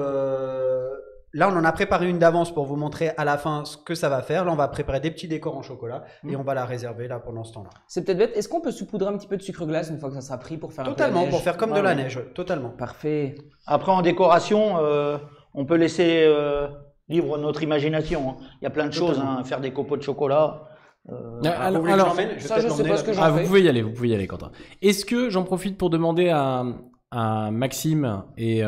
S4: là, on en a préparé une d'avance pour vous montrer à la fin ce que ça va faire. Là, on va préparer des petits décors en chocolat et on va la réserver là pendant ce temps-là.
S3: C'est peut-être bête. Est-ce qu'on peut saupoudrer un petit peu de sucre glace une fois que ça sera pris pour faire un peu
S4: Totalement,
S3: la neige
S4: pour faire comme de
S2: Ouais,
S4: la
S2: ouais.
S4: neige, totalement.
S3: Parfait.
S2: Après, en décoration, on peut laisser libre notre imagination. Hein. Il y a plein de choses,
S4: Totalement.
S2: faire des copeaux de chocolat.
S1: Alors,
S4: Vous voulez que j'emmène Je vais
S3: ça,
S4: peut-être
S3: je sais
S4: l'emmener
S3: pas ce que
S4: là-dedans.
S3: j'en
S1: vous
S3: fais.
S1: pouvez y aller, Quentin. Est-ce que j'en profite pour demander à Maxime et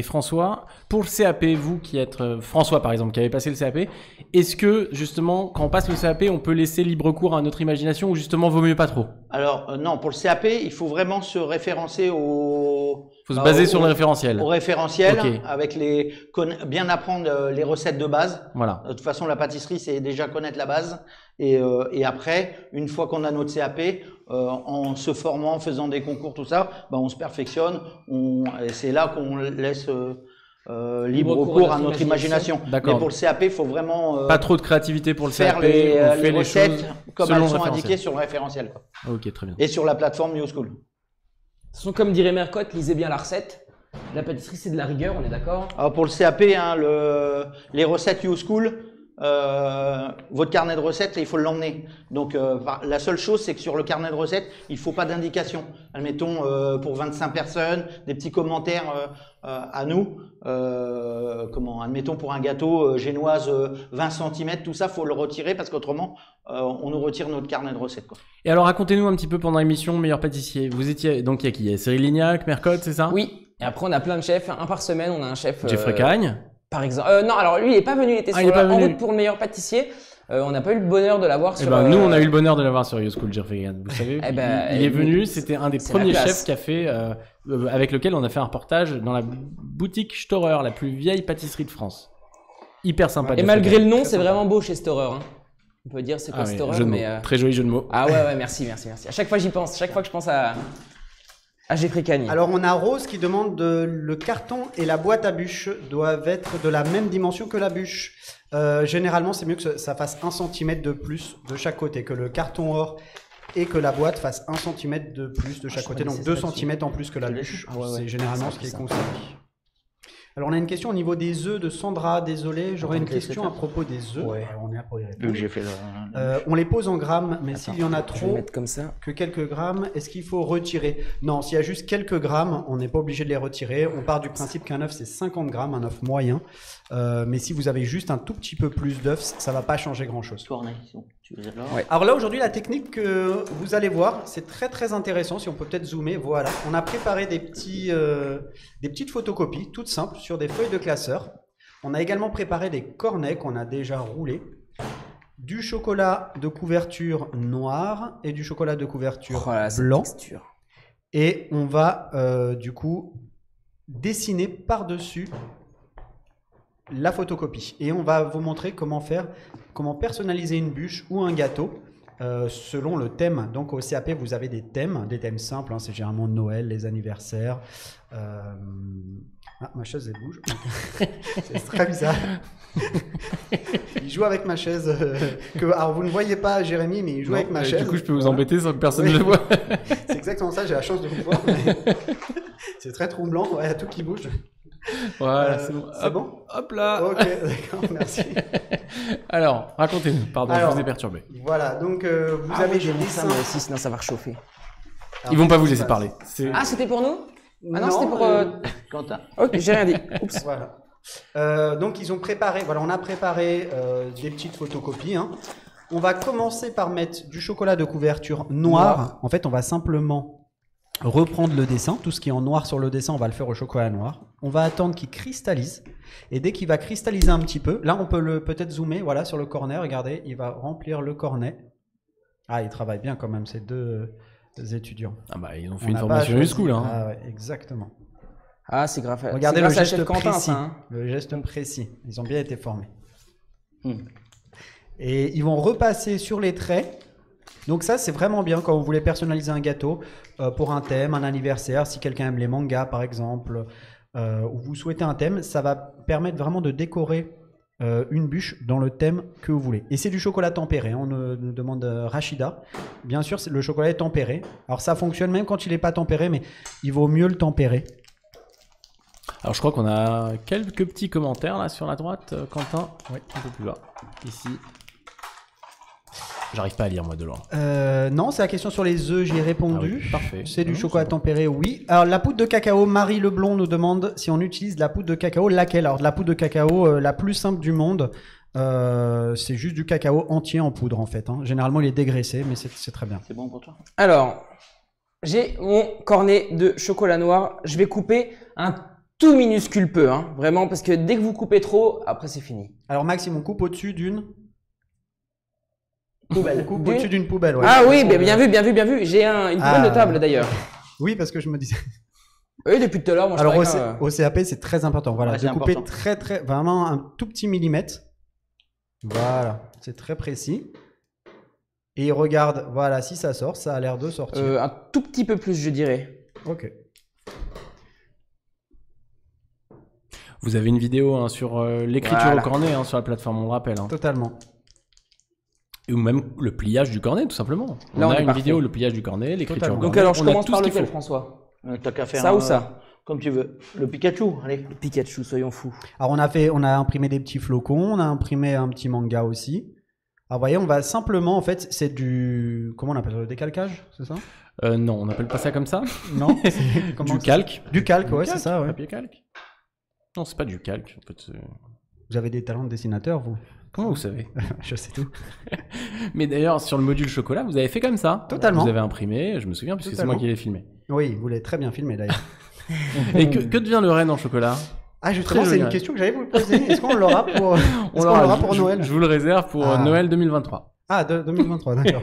S1: François, pour le CAP, vous qui êtes François par exemple, qui avez passé le CAP, est-ce que justement quand on passe le CAP, on peut laisser libre cours à notre imagination ou justement vaut mieux pas trop?
S2: Alors non, pour le CAP, il faut vraiment se référencer au...
S1: Faut se baser sur le
S2: au
S1: référentiel.
S2: référentiel,
S1: Ok.
S2: avec bien apprendre les recettes de base.
S1: Voilà.
S2: De toute façon, la pâtisserie, c'est déjà connaître la base. Et après, une fois qu'on a notre CAP, en se formant, en faisant des concours, tout ça, on se perfectionne. Et c'est là qu'on laisse libre cours à notre imagination.
S1: D'accord.
S2: Mais pour le CAP, il faut vraiment
S1: Pas trop de créativité pour le
S2: faire
S1: CAP,
S2: les
S1: on fait les
S2: recettes
S1: choses
S2: comme
S1: selon
S2: elles
S1: le
S2: sont
S1: référentiel.
S2: indiquées sur le référentiel. Quoi.
S1: Ok, très bien.
S2: Et sur la plateforme YouSchool.
S3: Ce sont comme dirait Mercotte, lisez bien la recette. La pâtisserie, c'est de la rigueur, on est d'accord?
S2: Alors pour le CAP, les recettes YouSchool, votre carnet de recettes, il faut l'emmener. Donc la seule chose, c'est que sur le carnet de recettes, il faut pas d'indication. Admettons pour 25 personnes, des petits commentaires à nous. Admettons pour un gâteau génoise 20 cm, tout ça, faut le retirer parce qu'autrement, on nous retire notre carnet de recettes. Quoi.
S1: Et alors racontez-nous un petit peu pendant l'émission Meilleur pâtissier. Vous étiez donc il y a qui? Il y a Cyril Lignac, Mercotte, c'est ça?
S3: Oui. Et après, on a plein de chefs. Un par semaine, on a un chef.
S1: Jeffrey Cagne.
S3: Par exemple. Non, alors lui, il est pas venu. Il était
S1: Ah, il
S3: sur
S1: est pas
S3: en
S1: venu.
S3: route pour le meilleur pâtissier. On n'a pas eu le bonheur de l'avoir
S1: Eh
S3: sur.
S1: ben, nous, on a eu le bonheur de l'avoir sur YouSchool, Jeffrey Cagne. Vous savez,
S3: Eh ben,
S1: il est venu.
S3: c'est-
S1: C'était un des
S3: c'est la
S1: premiers
S3: classe.
S1: chefs qui a fait, avec lequel on a fait un reportage dans la boutique Storer, la plus vieille pâtisserie de France. Hyper sympa.
S3: Et
S1: Jeffrey
S3: malgré
S1: Cagne.
S3: le nom,
S4: Très
S3: c'est
S4: sympa.
S3: vraiment beau chez Storer. Hein. On peut dire c'est quoi
S1: Ah oui,
S3: Storer,
S1: jeu de mots.
S3: mais.
S1: Très joli jeu de mots.
S3: Ah ouais, merci. À chaque fois, j'y pense. Chaque fois que je pense à Jeffrey Cagne.
S4: Alors, on a Rose qui demande le carton et la boîte à bûche doivent être de la même dimension que la bûche. Généralement, c'est mieux que ça fasse 1 cm de plus de chaque côté, que le carton or et que la boîte fasse 1 cm de plus de chaque
S3: je
S4: côté, donc
S3: connaissais
S4: 2
S3: ce papier.
S4: cm en plus que la bûche.
S3: Ah ouais,
S4: C'est
S3: ouais.
S4: généralement ce qui est conseillé. Alors, on a une question au niveau des œufs de Sandra. Désolé, j'aurais une
S2: Attends,
S4: question à
S2: laissez
S4: propos des œufs.
S2: Ouais.
S4: Alors, on est là pour y
S2: Vu
S4: répondre.
S2: que j'ai fait
S4: On les pose en grammes, mais s'il y en a
S3: Je vais le
S4: trop,
S3: mettre comme ça.
S4: que quelques grammes, est-ce qu'il faut retirer? Non, s'il y a juste quelques grammes, on n'est pas obligé de les retirer. On part du principe qu'un œuf, c'est 50 grammes, un œuf moyen. Mais si vous avez juste un tout petit peu plus d'œufs, ça va pas changer grand-chose.
S2: Tu veux dire là
S3: Ouais.
S4: Alors là, aujourd'hui, la technique que vous allez voir, c'est très très intéressant. Si on peut peut-être zoomer, voilà. On a préparé des petites photocopies, toutes simples, sur des feuilles de classeur. On a également préparé des cornets qu'on a déjà roulés. Du chocolat de couverture noire et du chocolat de couverture
S3: Oh là, cette
S4: blanc.
S3: texture.
S4: Et on va du coup dessiner par-dessus la photocopie. Et on va vous montrer comment personnaliser une bûche ou un gâteau selon le thème. Donc au CAP, vous avez des thèmes simples, hein, c'est généralement Noël, les anniversaires. Ah, ma chaise, elle bouge. C'est très bizarre. Il joue avec ma chaise. Alors vous ne voyez pas Jérémy, mais il joue avec ma chaise.
S1: Du coup, je peux vous embêter sans que personne ne le voit.
S4: C'est exactement ça, j'ai la chance de vous voir. Mais... c'est très troublant, il y a tout qui bouge.
S1: Voilà, c'est bon.
S4: C'est bon ?
S1: Hop là.
S4: Ok, d'accord, merci.
S1: Alors, racontez-nous. Pardon, je vous ai perturbé.
S4: Voilà, donc vous avez des dessins.
S3: Ça, moi aussi, sinon ça va réchauffer.
S1: Ils vont pas vous laisser parler.
S3: Ah, c'était pour nous? Ah non,
S2: Non,
S3: c'était pour
S2: Quentin.
S3: Ok, j'ai rien dit. Oups.
S4: Voilà. Donc ils ont préparé, voilà, on a préparé des petites photocopies. Hein. On va commencer par mettre du chocolat de couverture noir. En fait, on va simplement reprendre le dessin. Tout ce qui est en noir sur le dessin, on va le faire au chocolat noir. On va attendre qu'il cristallise. Et dès qu'il va cristalliser un petit peu, là on peut peut-être zoomer, voilà, sur le cornet. Regardez, il va remplir le cornet. Ah, il travaille bien quand même, ces deux étudiants.
S1: Ah bah ils ont fait une formation U-School. Hein.
S4: Ah ouais, exactement.
S3: Ah, c'est grave.
S4: Regardez le geste
S3: Quentin,
S4: précis.
S3: ça, hein.
S4: Le geste précis. Ils ont bien été formés. Et ils vont repasser sur les traits. Donc ça, c'est vraiment bien quand vous voulez personnaliser un gâteau pour un thème, un anniversaire. Si quelqu'un aime les mangas, par exemple, ou vous souhaitez un thème, ça va permettre vraiment de décorer une bûche dans le thème que vous voulez. Et c'est du chocolat tempéré. On nous demande Rachida. Bien sûr, le chocolat est tempéré. Alors ça fonctionne même quand il n'est pas tempéré, mais il vaut mieux le tempérer.
S1: Alors je crois qu'on a quelques petits commentaires là sur la droite, Quentin. Oui, un peu plus bas. Ici. J'arrive pas à lire moi de loin.
S4: Non, c'est la question sur les œufs, j'y ai répondu.
S1: Ah oui, parfait.
S4: C'est du
S1: Non,
S4: chocolat
S1: c'est bon.
S4: tempéré, oui. Alors la poudre de cacao, Marie Leblond nous demande si on utilise de la poudre de cacao, laquelle? Alors de la poudre de cacao la plus simple du monde, c'est juste du cacao entier en poudre en fait. Hein. Généralement il est dégraissé, mais c'est très bien.
S2: C'est bon pour toi?
S3: Alors, j'ai mon cornet de chocolat noir. Je vais couper un tout minuscule peu, hein, vraiment, parce que dès que vous coupez trop, après c'est fini.
S4: Alors Maxime, on coupe au-dessus d'une
S2: Poubelle.
S4: On coupe au-dessus d'une poubelle, ouais.
S3: Ah oui, mais bien vu, bien vu, bien vu. J'ai une poubelle de table d'ailleurs.
S4: Oui, parce que je me disais...
S3: Oui, depuis tout à l'heure, moi je
S4: Alors
S3: travaille
S4: au CAP, c'est très important. Voilà,
S2: Ouais,
S4: de
S2: c'est
S4: couper
S2: important.
S4: vraiment un tout petit millimètre. Voilà, c'est très précis. Et regarde, voilà, si ça sort, ça a l'air de sortir.
S3: un tout petit peu plus, je dirais.
S4: Ok.
S1: Vous avez une vidéo hein, sur l'écriture
S3: Voilà.
S1: au cornet hein, sur la plateforme, on le rappelle. Hein.
S4: Totalement.
S1: Ou même le pliage du cornet, tout simplement.
S3: Là,
S1: on
S3: on
S1: a
S3: est
S1: une
S3: parfait.
S1: vidéo, le pliage du cornet, l'écriture
S4: Totalement.
S1: au
S3: Donc
S1: cornet.
S3: alors, je
S1: On a
S3: commence
S1: tout
S3: par
S1: ce qu'il
S3: lequel,
S1: faut.
S3: François?
S2: T'as qu'à faire
S3: Ça ou ça?
S2: Comme tu veux. Le Pikachu, allez.
S3: Pikachu, soyons fous.
S4: Alors on a imprimé des petits flocons, on a imprimé un petit manga aussi. Alors vous voyez, on va simplement, en fait, c'est du... Comment on appelle ça? Le décalcage, c'est ça?
S1: Non, on n'appelle pas ça comme ça.
S4: Non c'est- comment
S1: Du
S4: ça-
S1: calque.
S4: Du calque, ouais,
S1: Du
S4: c'est
S1: calque,
S4: ça, ouais.
S1: Papier calque. Non, c'est pas du calque. En fait,
S4: Vous avez des talents de dessinateur, vous?
S1: comment vous savez?
S4: Je sais tout.
S1: Mais d'ailleurs, sur le module chocolat, vous avez fait comme ça.
S4: Totalement.
S1: Vous avez imprimé, je me souviens, puisque c'est
S4: Totalement.
S1: moi qui l'ai filmé.
S4: Oui, vous l'avez très bien filmé, d'ailleurs.
S1: Et que devient le renne en chocolat?
S4: Ah, justement,
S1: Très
S4: c'est une
S1: joli.
S4: question que j'allais vous poser. Est-ce qu'on l'aura pour,
S1: je-
S4: Noël?
S1: Je vous le réserve pour
S4: Ah.
S1: Noël 2023.
S4: Ah, 2023, d'accord.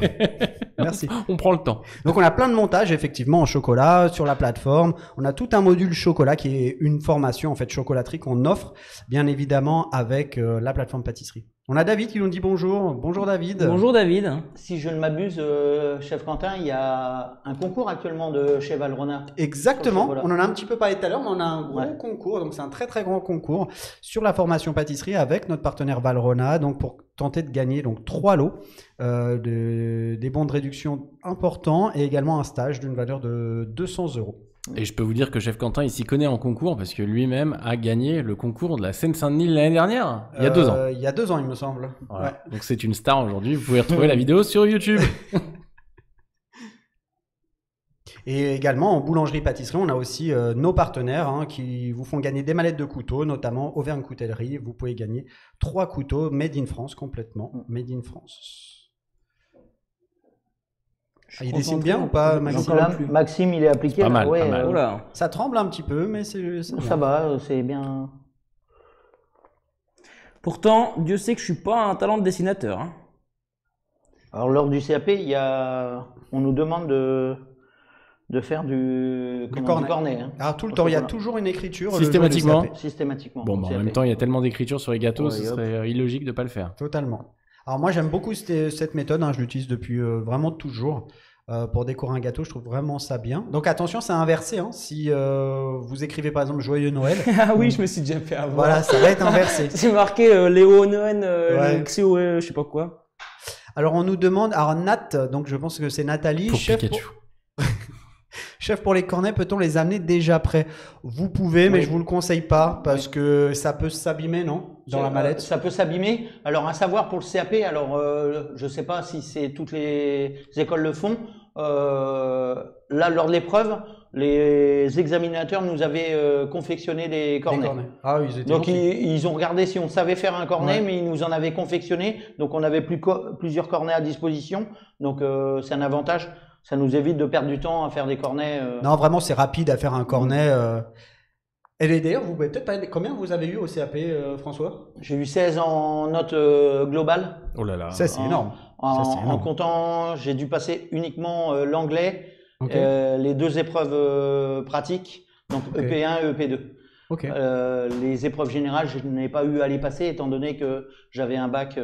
S4: Merci.
S1: On prend le temps.
S4: Donc on a plein de montages effectivement en chocolat sur la plateforme. On a tout un module chocolat qui est une formation en fait chocolaterie qu'on offre bien évidemment avec la plateforme pâtisserie. On a David qui nous dit bonjour. Bonjour David.
S3: Bonjour David.
S2: Si je ne m'abuse, chef Quentin, il y a un concours actuellement de chez Valrhona.
S4: Exactement.
S2: Voilà.
S4: On en a un petit peu parlé tout à l'heure, mais on a un gros
S2: Ouais.
S4: concours. Donc c'est un très très grand concours sur la formation pâtisserie avec notre partenaire Valrhona. Donc pour tenter de gagner donc 3 lots, des bons de réduction importants et également un stage d'une valeur de 200 €.
S1: Et je peux vous dire que Chef Quentin, il s'y connaît en concours parce que lui-même a gagné le concours de la Seine-Saint-Denis l'année dernière, il y a 2 ans.
S4: Il y a 2 ans, il me semble.
S1: Voilà.
S4: Ouais.
S1: Donc c'est une star aujourd'hui. Vous pouvez retrouver la vidéo sur YouTube.
S4: Et également en boulangerie-pâtisserie, on a aussi nos partenaires hein, qui vous font gagner des mallettes de couteaux, notamment Auvergne Coutellerie. Vous pouvez gagner 3 couteaux made in France complètement. Made in France. Ah, il dessine bien ou pas,
S2: Donc
S4: Maxime?
S2: là, Maxime, il est appliqué.
S1: Pas mal,
S2: ouais,
S1: pas mal.
S3: Oh là.
S4: Ça tremble un petit peu, mais c'est
S2: ça
S4: bien.
S2: va, c'est bien.
S3: Pourtant, Dieu sait que je suis pas un talent de dessinateur. Hein.
S2: Alors lors du CAP, on nous demande de faire du cornet. Hein.
S4: Alors tout le
S2: Au
S4: temps, il y a
S2: chocolat.
S4: toujours une écriture. le
S1: Systématiquement.
S4: jour du CAP.
S2: Systématiquement.
S1: Bon,
S2: au
S1: bah, en
S2: CAP.
S1: même temps, il y a tellement d'écriture sur les gâteaux,
S2: Ouais,
S1: ce
S2: hop.
S1: serait illogique de pas le faire.
S4: Totalement. Alors moi j'aime beaucoup cette méthode, hein, je l'utilise depuis vraiment toujours. Pour décorer un gâteau, je trouve vraiment ça bien. Donc attention, c'est inversé. Hein. Si vous écrivez par exemple Joyeux Noël.
S3: Ah oui, je me suis déjà fait avoir.
S4: Voilà, ça va être inversé.
S3: C'est marqué Léo Noël,
S4: Ouais.
S3: XOE, je sais pas quoi.
S4: Alors on nous demande, alors Nat, donc je pense que c'est Nathalie,
S1: Pour
S4: chef
S1: Pikachu.
S4: chef pour les cornets, peut-on les amener déjà prêts? Vous pouvez, mais
S2: Oui.
S4: je vous le conseille pas parce que ça peut s'abîmer, non? Dans la mallette.
S2: Ça peut s'abîmer. Alors, à savoir pour le CAP, alors je sais pas si c'est toutes les écoles le font. Là, lors de l'épreuve, les examinateurs nous avaient confectionné des
S4: Les
S2: cornets.
S4: Ah oui, ils étaient
S2: Donc,
S4: gentils.
S2: ils ont regardé si on savait faire un cornet,
S4: Ouais.
S2: mais ils nous en avaient confectionné. Donc, on avait plusieurs cornets à disposition. Donc, c'est un avantage. Ça nous évite de perdre du temps à faire des cornets.
S4: Non, vraiment, c'est rapide à faire un cornet. Et d'ailleurs, vous pouvez peut-être parler de combien vous avez eu au CAP, François?
S2: J'ai eu 16 en note globale.
S1: Oh là là.
S4: Ça, c'est
S2: En-
S4: énorme.
S2: En,
S4: Ça, c'est
S2: en
S4: énorme.
S2: comptant, j'ai dû passer uniquement l'anglais,
S4: Ok.
S2: les 2 épreuves pratiques, donc
S4: Ok.
S2: EP1 et EP2.
S4: Ok.
S2: Les épreuves générales, je n'ai pas eu à les passer étant donné que j'avais un bac.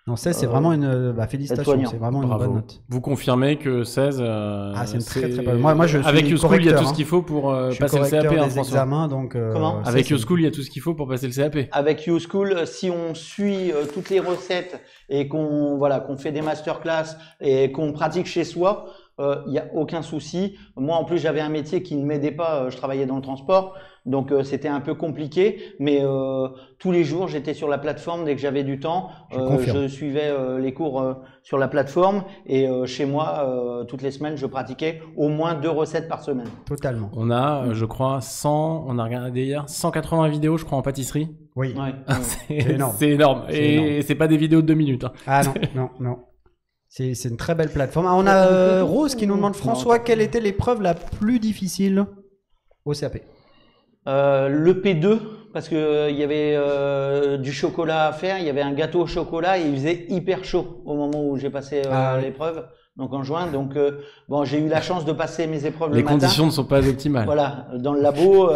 S4: Non, ça, c'est vraiment une. Félicitations,
S2: soignant.
S4: c'est vraiment une
S1: Bravo.
S4: bonne note.
S1: Vous confirmez que 16,
S4: Ah, c'est une très très bonne. Moi, je suis
S1: avec YouSchool, il y a
S4: correcteur,
S1: tout ce
S4: hein.
S1: qu'il faut pour
S4: Je suis
S1: passer le
S4: correcteur
S1: CAP, hein,
S4: des
S1: François.
S4: examens, donc.
S2: Comment
S4: ça,
S1: Avec
S4: c'est-
S1: YouSchool, il y a tout ce qu'il faut pour passer le CAP.
S2: Avec YouSchool, si on suit toutes les recettes et qu'on fait des masterclass et qu'on pratique chez soi, il n'y a aucun souci. Moi, en plus, j'avais un métier qui ne m'aidait pas. Je travaillais dans le transport, donc c'était un peu compliqué. Mais tous les jours, j'étais sur la plateforme dès que j'avais du temps.
S4: Je confirme.
S2: Je suivais les cours sur la plateforme et chez moi, toutes les semaines, je pratiquais au moins 2 recettes par semaine.
S4: Totalement.
S1: On a, je crois, 100, on a regardé hier, 180 vidéos, je crois, en pâtisserie.
S4: Oui.
S2: Ouais.
S1: C'est
S4: énorme.
S1: C'est énorme.
S4: C'est
S1: Et
S4: énorme.
S1: c'est pas des vidéos de 2 minutes. Hein.
S4: Ah non, non, non. C'est une très belle plateforme. Ah, on a Rose qui nous demande, François, quelle était l'épreuve la plus difficile au CAP?
S2: Le P2, parce que il y avait du chocolat à faire, il y avait un gâteau au chocolat et il faisait hyper chaud au moment où j'ai passé
S4: Ah oui.
S2: l'épreuve, donc en juin. Donc bon, j'ai eu la chance de passer mes épreuves
S1: Les
S2: le matin.
S1: conditions ne sont pas optimales.
S2: Voilà, dans le labo.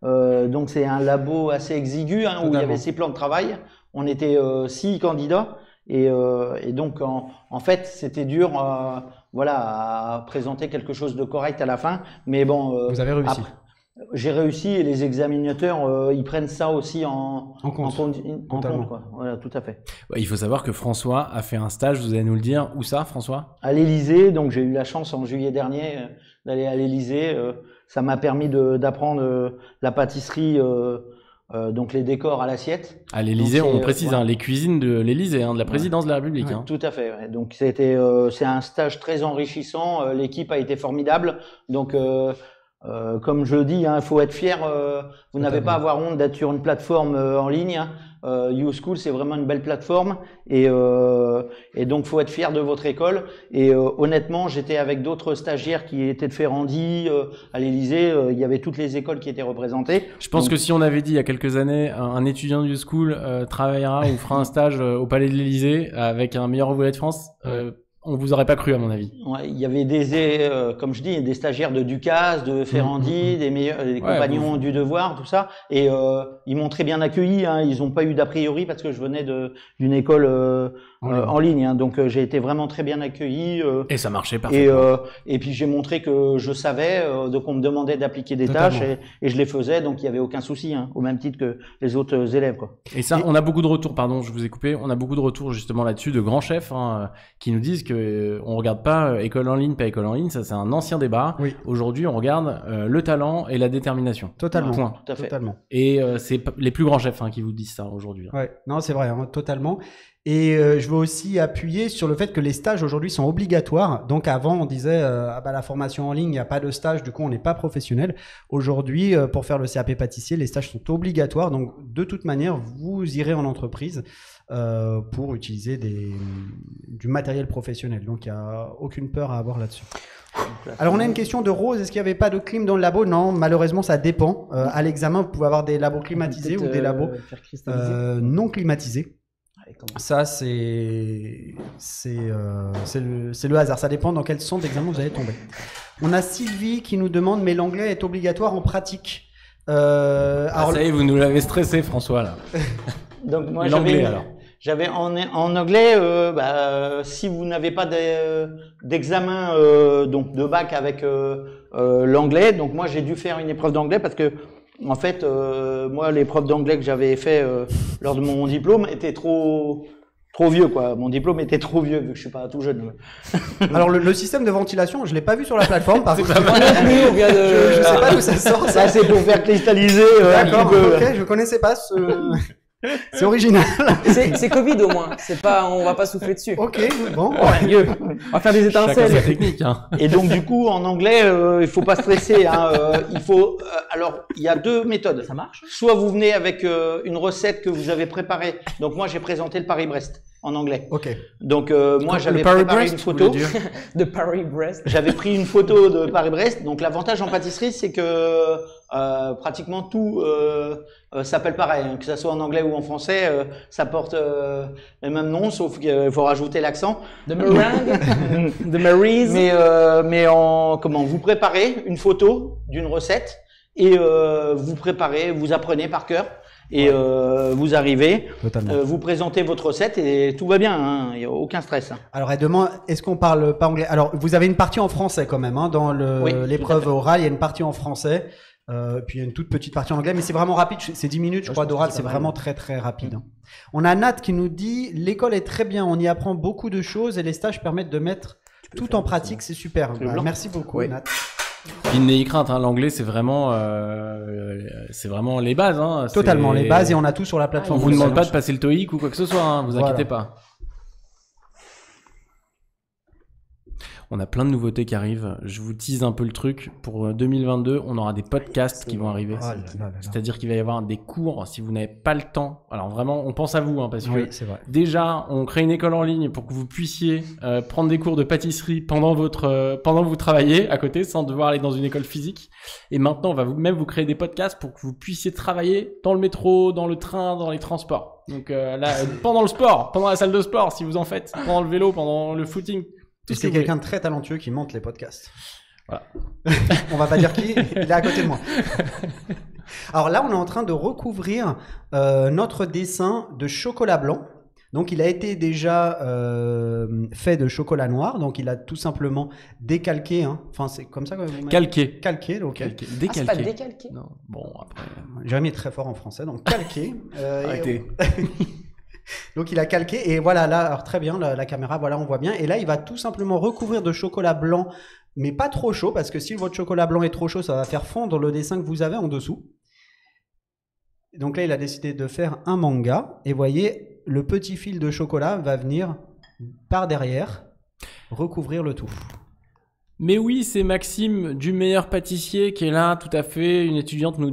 S2: Donc c'est un labo assez exigu où il y
S4: Totalement.
S2: avait 6 plans de travail. On était 6 candidats et donc en fait c'était dur, à présenter quelque chose de correct à la fin. Mais bon,
S4: Vous avez réussi.
S2: après, j'ai réussi et les examinateurs ils prennent ça aussi
S4: En compte.
S2: en
S4: Totalement.
S2: compte, quoi. Voilà, tout à fait.
S1: Ouais, il faut savoir que François a fait un stage, vous allez nous le dire. Où ça, François?
S2: À l'Élysée, donc j'ai eu la chance en juillet dernier d'aller à l'Élysée. Ça m'a permis d'apprendre la pâtisserie, donc les décors à l'assiette.
S1: À l'Élysée,
S2: Donc, c'est,
S1: on précise,
S2: ouais.
S1: hein, les cuisines de l'Élysée, hein, de la présidence de la République.
S4: Ouais.
S1: Hein.
S2: Tout à fait. Ouais. Donc c'est un stage très enrichissant. L'équipe a été formidable. Donc comme je dis, il faut être fier. Vous n'avez pas à avoir honte d'être sur une plateforme en ligne. Hein. YouSchool, c'est vraiment une belle plateforme et donc faut être fier de votre école. Et honnêtement, j'étais avec d'autres stagiaires qui étaient de Ferrandi, à l'Élysée. Il y avait toutes les écoles qui étaient représentées.
S1: Je pense
S2: Donc,
S1: que si on avait dit il y a quelques années, un étudiant du school travaillera ou fera un stage au Palais de l'Élysée avec un meilleur ouvrier de France, on vous aurait pas cru à mon avis.
S2: ouais, il y avait comme je dis, des stagiaires de Ducasse, de Ferrandi, des compagnons du devoir, tout ça. Et ils m'ont très bien accueilli. Hein. Ils n'ont pas eu d'a priori parce que je venais d'une école en ligne. Hein. Donc j'ai été vraiment très bien accueilli.
S1: Et ça marchait parfaitement.
S2: Et puis j'ai montré que je savais, donc on me demandait d'appliquer des
S4: Totalement.
S2: tâches et je les faisais. Donc il y avait aucun souci, hein, au même titre que les autres élèves, quoi.
S1: Et ça, on a beaucoup de retours, pardon, je vous ai coupé, on a beaucoup de retours justement là-dessus de grands chefs qui nous disent que on regarde pas école en ligne, pas école en ligne, ça c'est un ancien débat.
S4: Oui.
S1: Aujourd'hui, on regarde le talent et la détermination.
S4: Totalement.
S1: Point.
S2: Tout à fait.
S4: Totalement.
S1: Et c'est les plus grands chefs qui vous disent ça aujourd'hui.
S4: Ouais, non, c'est vrai, hein, totalement. Et je veux aussi appuyer sur le fait que les stages aujourd'hui sont obligatoires. Donc avant, on disait la formation en ligne, il n'y a pas de stage, du coup on n'est pas professionnel. Aujourd'hui, pour faire le CAP pâtissier, les stages sont obligatoires. Donc de toute manière, vous irez en entreprise pour utiliser du matériel professionnel. Donc il n'y a aucune peur à avoir là-dessus. Alors on a une question de Rose, est-ce qu'il n'y avait pas de clim dans le labo? Non, malheureusement ça dépend. À l'examen, vous pouvez avoir des labos climatisés ou des labos non climatisés. Ça, c'est le hasard. Ça dépend dans quel centre d'examen vous allez tomber. On a Sylvie qui nous demande, mais l'anglais est obligatoire en pratique.
S1: Alors, ça y est, vous nous l'avez stressé, François, là.
S2: Donc moi
S1: L'anglais,
S2: j'avais
S1: alors.
S2: J'avais en anglais, si vous n'avez pas d'examen donc de bac avec l'anglais, donc moi j'ai dû faire une épreuve d'anglais parce que en fait, moi l'épreuve d'anglais que j'avais fait lors de mon diplôme était trop vieux quoi. Mon diplôme était trop vieux vu que je suis pas tout jeune.
S4: Alors le système de ventilation, je l'ai pas vu sur la plateforme. Par contre,
S3: Je
S4: sais pas d'où ça sort.
S2: Ça c'est pour faire cristalliser.
S4: D'accord. Ok, je connaissais pas ce. C'est original.
S3: C'est Covid au moins. C'est pas, on va pas souffler dessus.
S4: Ok, bon.
S3: Mieux. On va faire des
S1: Chacun
S3: étincelles.
S1: sa technique. Hein.
S2: Et donc du coup en anglais, il faut pas stresser. Hein, il faut. Alors il y a deux méthodes.
S3: Ça marche?
S2: Soit vous venez avec une recette que vous avez préparée. Donc moi j'ai présenté le Paris-Brest en anglais.
S4: Ok.
S2: Donc moi
S1: Le
S2: j'avais préparé
S1: Paris-Brest,
S2: une
S1: vous
S2: photo.
S1: voulez dire
S3: De Paris-Brest.
S2: J'avais pris une photo de Paris-Brest. Donc l'avantage en pâtisserie, c'est que pratiquement tout s'appelle pareil, hein, que ça soit en anglais ou en français, ça porte les mêmes noms, sauf qu'il faut rajouter l'accent.
S3: De meringue. De Maryse.
S2: Mais comment vous préparez une photo d'une recette et vous apprenez par cœur. Et vous arrivez,
S4: Totalement.
S2: vous présentez votre recette et tout va bien, hein, il n'y a aucun stress. Hein.
S4: Alors, elle demande, est-ce qu'on parle pas anglais? Alors, vous avez une partie en français quand même, hein, dans
S2: Oui,
S4: l'épreuve
S2: tout à fait.
S4: orale, il y a une partie en français, puis il y a une toute petite partie en anglais, mais c'est vraiment rapide, c'est 10 minutes, je crois, d'oral, c'est vraiment très très rapide. Hein. On a Nat qui nous dit, l'école est très bien, on y apprend beaucoup de choses et les stages permettent de mettre tout en pratique, c'est super. Bah, merci beaucoup, Nat.
S1: Puis n'ayez crainte, hein, l'anglais c'est vraiment les bases. Hein,
S4: Totalement, les bases, et on a tout sur la
S1: On
S4: plateforme.
S1: vous demande pas de passer le TOEIC ou quoi que ce soit, hein, vous
S4: Voilà.
S1: inquiétez pas. On a plein de nouveautés qui arrivent. Je vous tease un peu le truc. Pour 2022, on aura des podcasts qui vont arriver.
S4: Oh là là là là.
S1: C'est-à-dire qu'il va y avoir des cours si vous n'avez pas le temps. Alors vraiment, on pense à vous, hein, parce
S4: Oui,
S1: que
S4: c'est vrai.
S1: déjà, on crée une école en ligne pour que vous puissiez prendre des cours de pâtisserie pendant que vous travaillez à côté, sans devoir aller dans une école physique. Et maintenant, on va même vous créer des podcasts pour que vous puissiez travailler dans le métro, dans le train, dans les transports. Donc pendant le sport, pendant la salle de sport, si vous en faites, pendant le vélo, pendant le footing.
S4: Et c'est quelqu'un de très talentueux qui monte les podcasts.
S1: Voilà.
S4: On va pas dire qui, il est à côté de moi. Alors là, on est en train de recouvrir notre dessin de chocolat blanc. Donc il a été déjà fait de chocolat noir, donc il a tout simplement décalqué. Hein. Enfin, c'est comme ça que vous mettez.
S1: Calqué.
S4: Calqué, ok.
S1: Calqué.
S3: Ah, c'est
S1: Décalqué.
S3: pas décalqué.
S1: Non. Bon, après.
S4: Jérémy est très fort en français, donc calqué.
S1: Arrêtez.
S4: Donc il a calqué et voilà là, alors très bien la caméra, voilà on voit bien et là il va tout simplement recouvrir de chocolat blanc mais pas trop chaud parce que si votre chocolat blanc est trop chaud ça va faire fondre le dessin que vous avez en dessous. Donc là il a décidé de faire un manga et voyez le petit fil de chocolat va venir par derrière recouvrir le tout.
S1: Mais oui, c'est Maxime du meilleur pâtissier qui est là, tout à fait. Une étudiante nous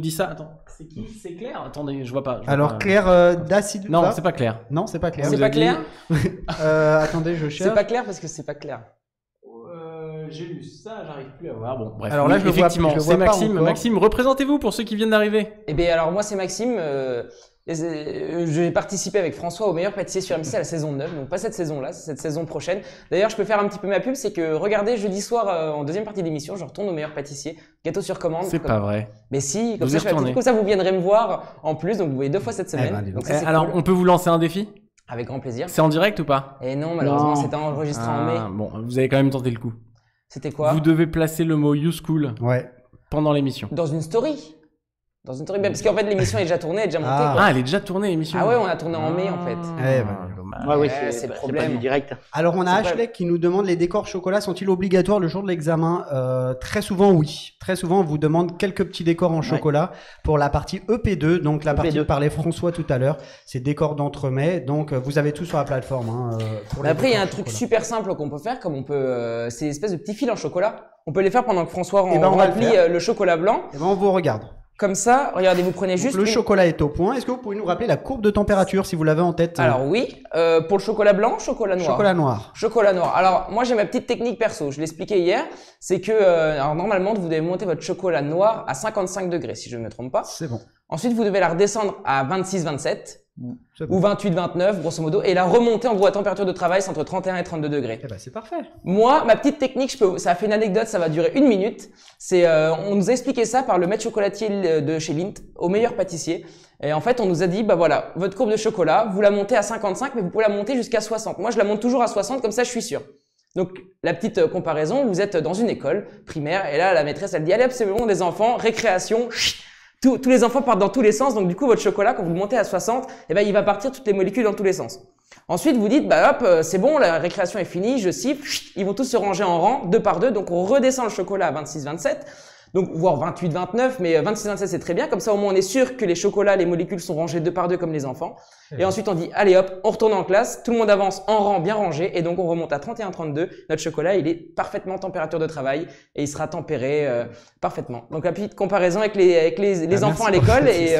S1: dit ça. Attends, c'est qui? C'est Claire? Attendez, je vois pas.
S4: Alors Claire d'Acide.
S1: Non, c'est pas Claire.
S4: Non, c'est pas Claire.
S3: C'est pas clair?
S4: Attendez, je cherche.
S3: C'est pas clair parce que c'est pas clair.
S1: J'ai lu ça, j'arrive plus à voir. Bon, bref.
S4: Alors là,
S1: Oui,
S4: je le vois-
S1: effectivement,
S4: je le
S1: c'est
S4: vois pas
S1: Maxime.
S4: encore.
S1: Maxime, représentez-vous pour ceux qui viennent d'arriver.
S3: Eh bien, alors moi, c'est Maxime. J'ai participé avec François au meilleur pâtissier sur M6 à la saison 9. Donc, pas cette saison-là, c'est cette saison prochaine. D'ailleurs, je peux faire un petit peu ma pub. C'est que, regardez, jeudi soir, en deuxième partie d'émission, je retourne au meilleur pâtissier. Gâteau sur commande.
S1: C'est pas vrai.
S3: Mais si, comme
S1: Vous
S3: ça,
S1: y
S3: je fais la
S1: retournez.
S3: petite- comme ça, vous viendrez me voir en plus. Donc, vous voyez 2 fois cette semaine.
S4: ben, dis donc.
S3: donc, ça, c'est
S1: Alors,
S3: cool.
S1: on peut vous lancer un défi?
S3: Avec grand plaisir.
S1: C'est en direct ou pas?
S3: Et non, malheureusement,
S2: Non.
S3: c'était enregistré en mai.
S1: Ah, bon, vous avez quand même tenté le coup.
S3: C'était quoi?
S1: Vous devez placer le mot YouSchool
S4: Ouais.
S1: pendant l'émission.
S3: Dans une story. Dans une story. Parce qu'en fait, l'émission est déjà tournée, elle est déjà montée.
S4: Ah.
S3: quoi.
S1: Ah, elle est déjà tournée l'émission.
S3: Ah ouais, on a tourné en mai, en fait.
S4: Eh ben,
S1: dommage.
S2: Ouais, oui,
S3: Ouais,
S2: c'est
S3: c'est le
S2: pas
S3: problème.
S2: du direct.
S4: Alors, on a
S3: C'est pas-
S4: Ashley qui nous demande les décors chocolat sont-ils obligatoires le jour de l'examen? Très souvent, oui. Très souvent, on vous demande quelques petits décors en chocolat pour la partie EP2, donc la
S2: EP2.
S4: partie que parlait François tout à l'heure. C'est décors d'entremets, donc vous avez tout sur la plateforme. Hein, pour
S3: Mais
S4: les
S3: après, il y a un
S4: décors
S3: truc
S4: chocolat.
S3: super simple qu'on peut faire, comme on peut, c'est une espèce de petits fils en chocolat. On peut les faire pendant que François
S4: Eh ben, on va le
S3: remplit
S4: faire.
S3: le chocolat blanc.
S4: Eh ben, on vous regarde.
S3: Comme ça, regardez, vous prenez
S4: Donc,
S3: juste
S4: le
S3: une-
S4: chocolat est au point. Est-ce que vous pouvez nous rappeler la courbe de température si vous l'avez en tête?
S3: Alors oui, pour le chocolat blanc, chocolat noir.
S4: Chocolat noir.
S3: Chocolat noir. Alors moi j'ai ma petite technique perso, je l'expliquais hier, c'est que alors normalement vous devez monter votre chocolat noir à 55 degrés si je ne me trompe pas.
S4: C'est bon.
S3: Ensuite, vous devez la redescendre à 26-27
S4: C'est bon.
S3: ou 28-29, grosso modo, et la remonter en gros à température de travail, c'est entre 31 et 32 degrés.
S4: Eh ben, c'est parfait.
S3: Moi, ma petite technique, ça a fait une anecdote, ça va durer 1 minute. C'est, on nous a expliqué ça par le maître chocolatier de chez Lindt, au meilleur pâtissier. Et en fait, on nous a dit, bah voilà, votre courbe de chocolat, vous la montez à 55, mais vous pouvez la monter jusqu'à 60. Moi, je la monte toujours à 60, comme ça, je suis sûr. Donc, la petite comparaison, vous êtes dans une école primaire, et là, la maîtresse, elle dit, allez hop, c'est bon, les enfants, récréation, tous les enfants partent dans tous les sens, donc du coup, votre chocolat, quand vous le montez à 60, eh ben, il va partir toutes les molécules dans tous les sens. Ensuite, vous dites, bah hop, c'est bon, la récréation est finie, je siffle, ils vont tous se ranger en rang, 2 par 2, donc on redescend le chocolat à 26-27, donc voire 28-29, mais 26-27 c'est très bien, comme ça au moins on est sûr que les chocolats, les molécules sont rangées 2 par 2 comme les enfants. Et ensuite on dit, allez hop, on retourne en classe, tout le monde avance en rang bien rangé, et donc on remonte à 31-32, notre chocolat il est parfaitement température de travail, et il sera tempéré parfaitement. Donc la petite comparaison avec les enfants à l'école, et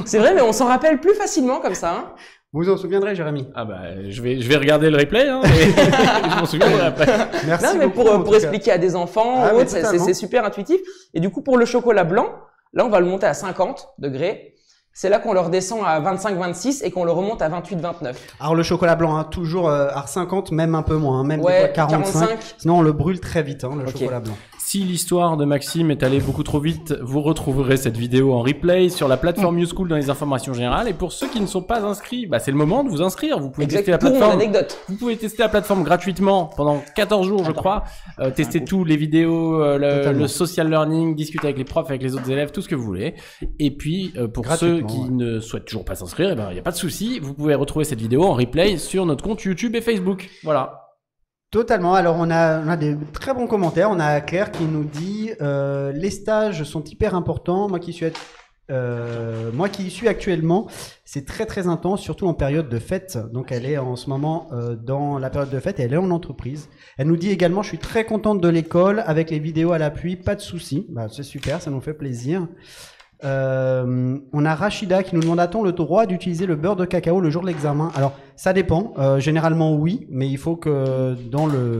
S3: c'est vrai, mais on s'en rappelle plus facilement comme ça, hein.
S4: Vous vous en souviendrez, Jérémy.
S1: Ah bah, je vais regarder le replay, hein, et je m'en souviendrai après.
S4: Merci
S3: Non, mais
S4: beaucoup, en tout
S3: pour
S4: cas.
S3: expliquer à des enfants,
S4: Ah,
S3: ou
S4: mais
S3: autres,
S4: totalement.
S3: c'est super intuitif. Et du coup, pour le chocolat blanc, là, on va le monter à 50 degrés. C'est là qu'on le redescend à 25-26 et qu'on le remonte à 28-29.
S4: Alors le chocolat blanc, hein, toujours à 50, même un peu moins, hein, même
S3: Ouais,
S4: des fois 45.
S3: 45.
S4: Sinon on le brûle très vite, hein, le
S3: Ok.
S4: chocolat blanc.
S1: Si l'histoire de Maxime est allée beaucoup trop vite, vous retrouverez cette vidéo en replay sur la plateforme YouSchool dans les informations générales. Et pour ceux qui ne sont pas inscrits, bah c'est le moment de vous inscrire. Vous pouvez tester la
S3: Pour mon
S1: plateforme.
S3: anecdote.
S1: Vous pouvez tester la plateforme gratuitement pendant 14 jours, je crois. Tester tous les vidéos,
S4: Totalement.
S1: le social learning, discuter avec les profs, avec les autres élèves, tout ce que vous voulez. Et puis, pour ceux
S4: Gratuitement,
S1: qui
S4: ouais.
S1: ne souhaitent toujours pas s'inscrire, il n'y a pas de souci. Vous pouvez retrouver cette vidéo en replay sur notre compte YouTube et Facebook. Voilà.
S4: Totalement. Alors on a des très bons commentaires. On a Claire qui nous dit les stages sont hyper importants. Moi qui y suis actuellement, c'est très très intense, surtout en période de fête. Donc elle est en ce moment dans la période de fête et elle est en entreprise. Elle nous dit également, je suis très contente de l'école avec les vidéos à l'appui, pas de souci. Bah, c'est super, ça nous fait plaisir. On a Rachida qui nous demande, a-t-on le droit d'utiliser le beurre de cacao le jour de l'examen? Alors ça dépend, généralement oui, mais il faut que dans le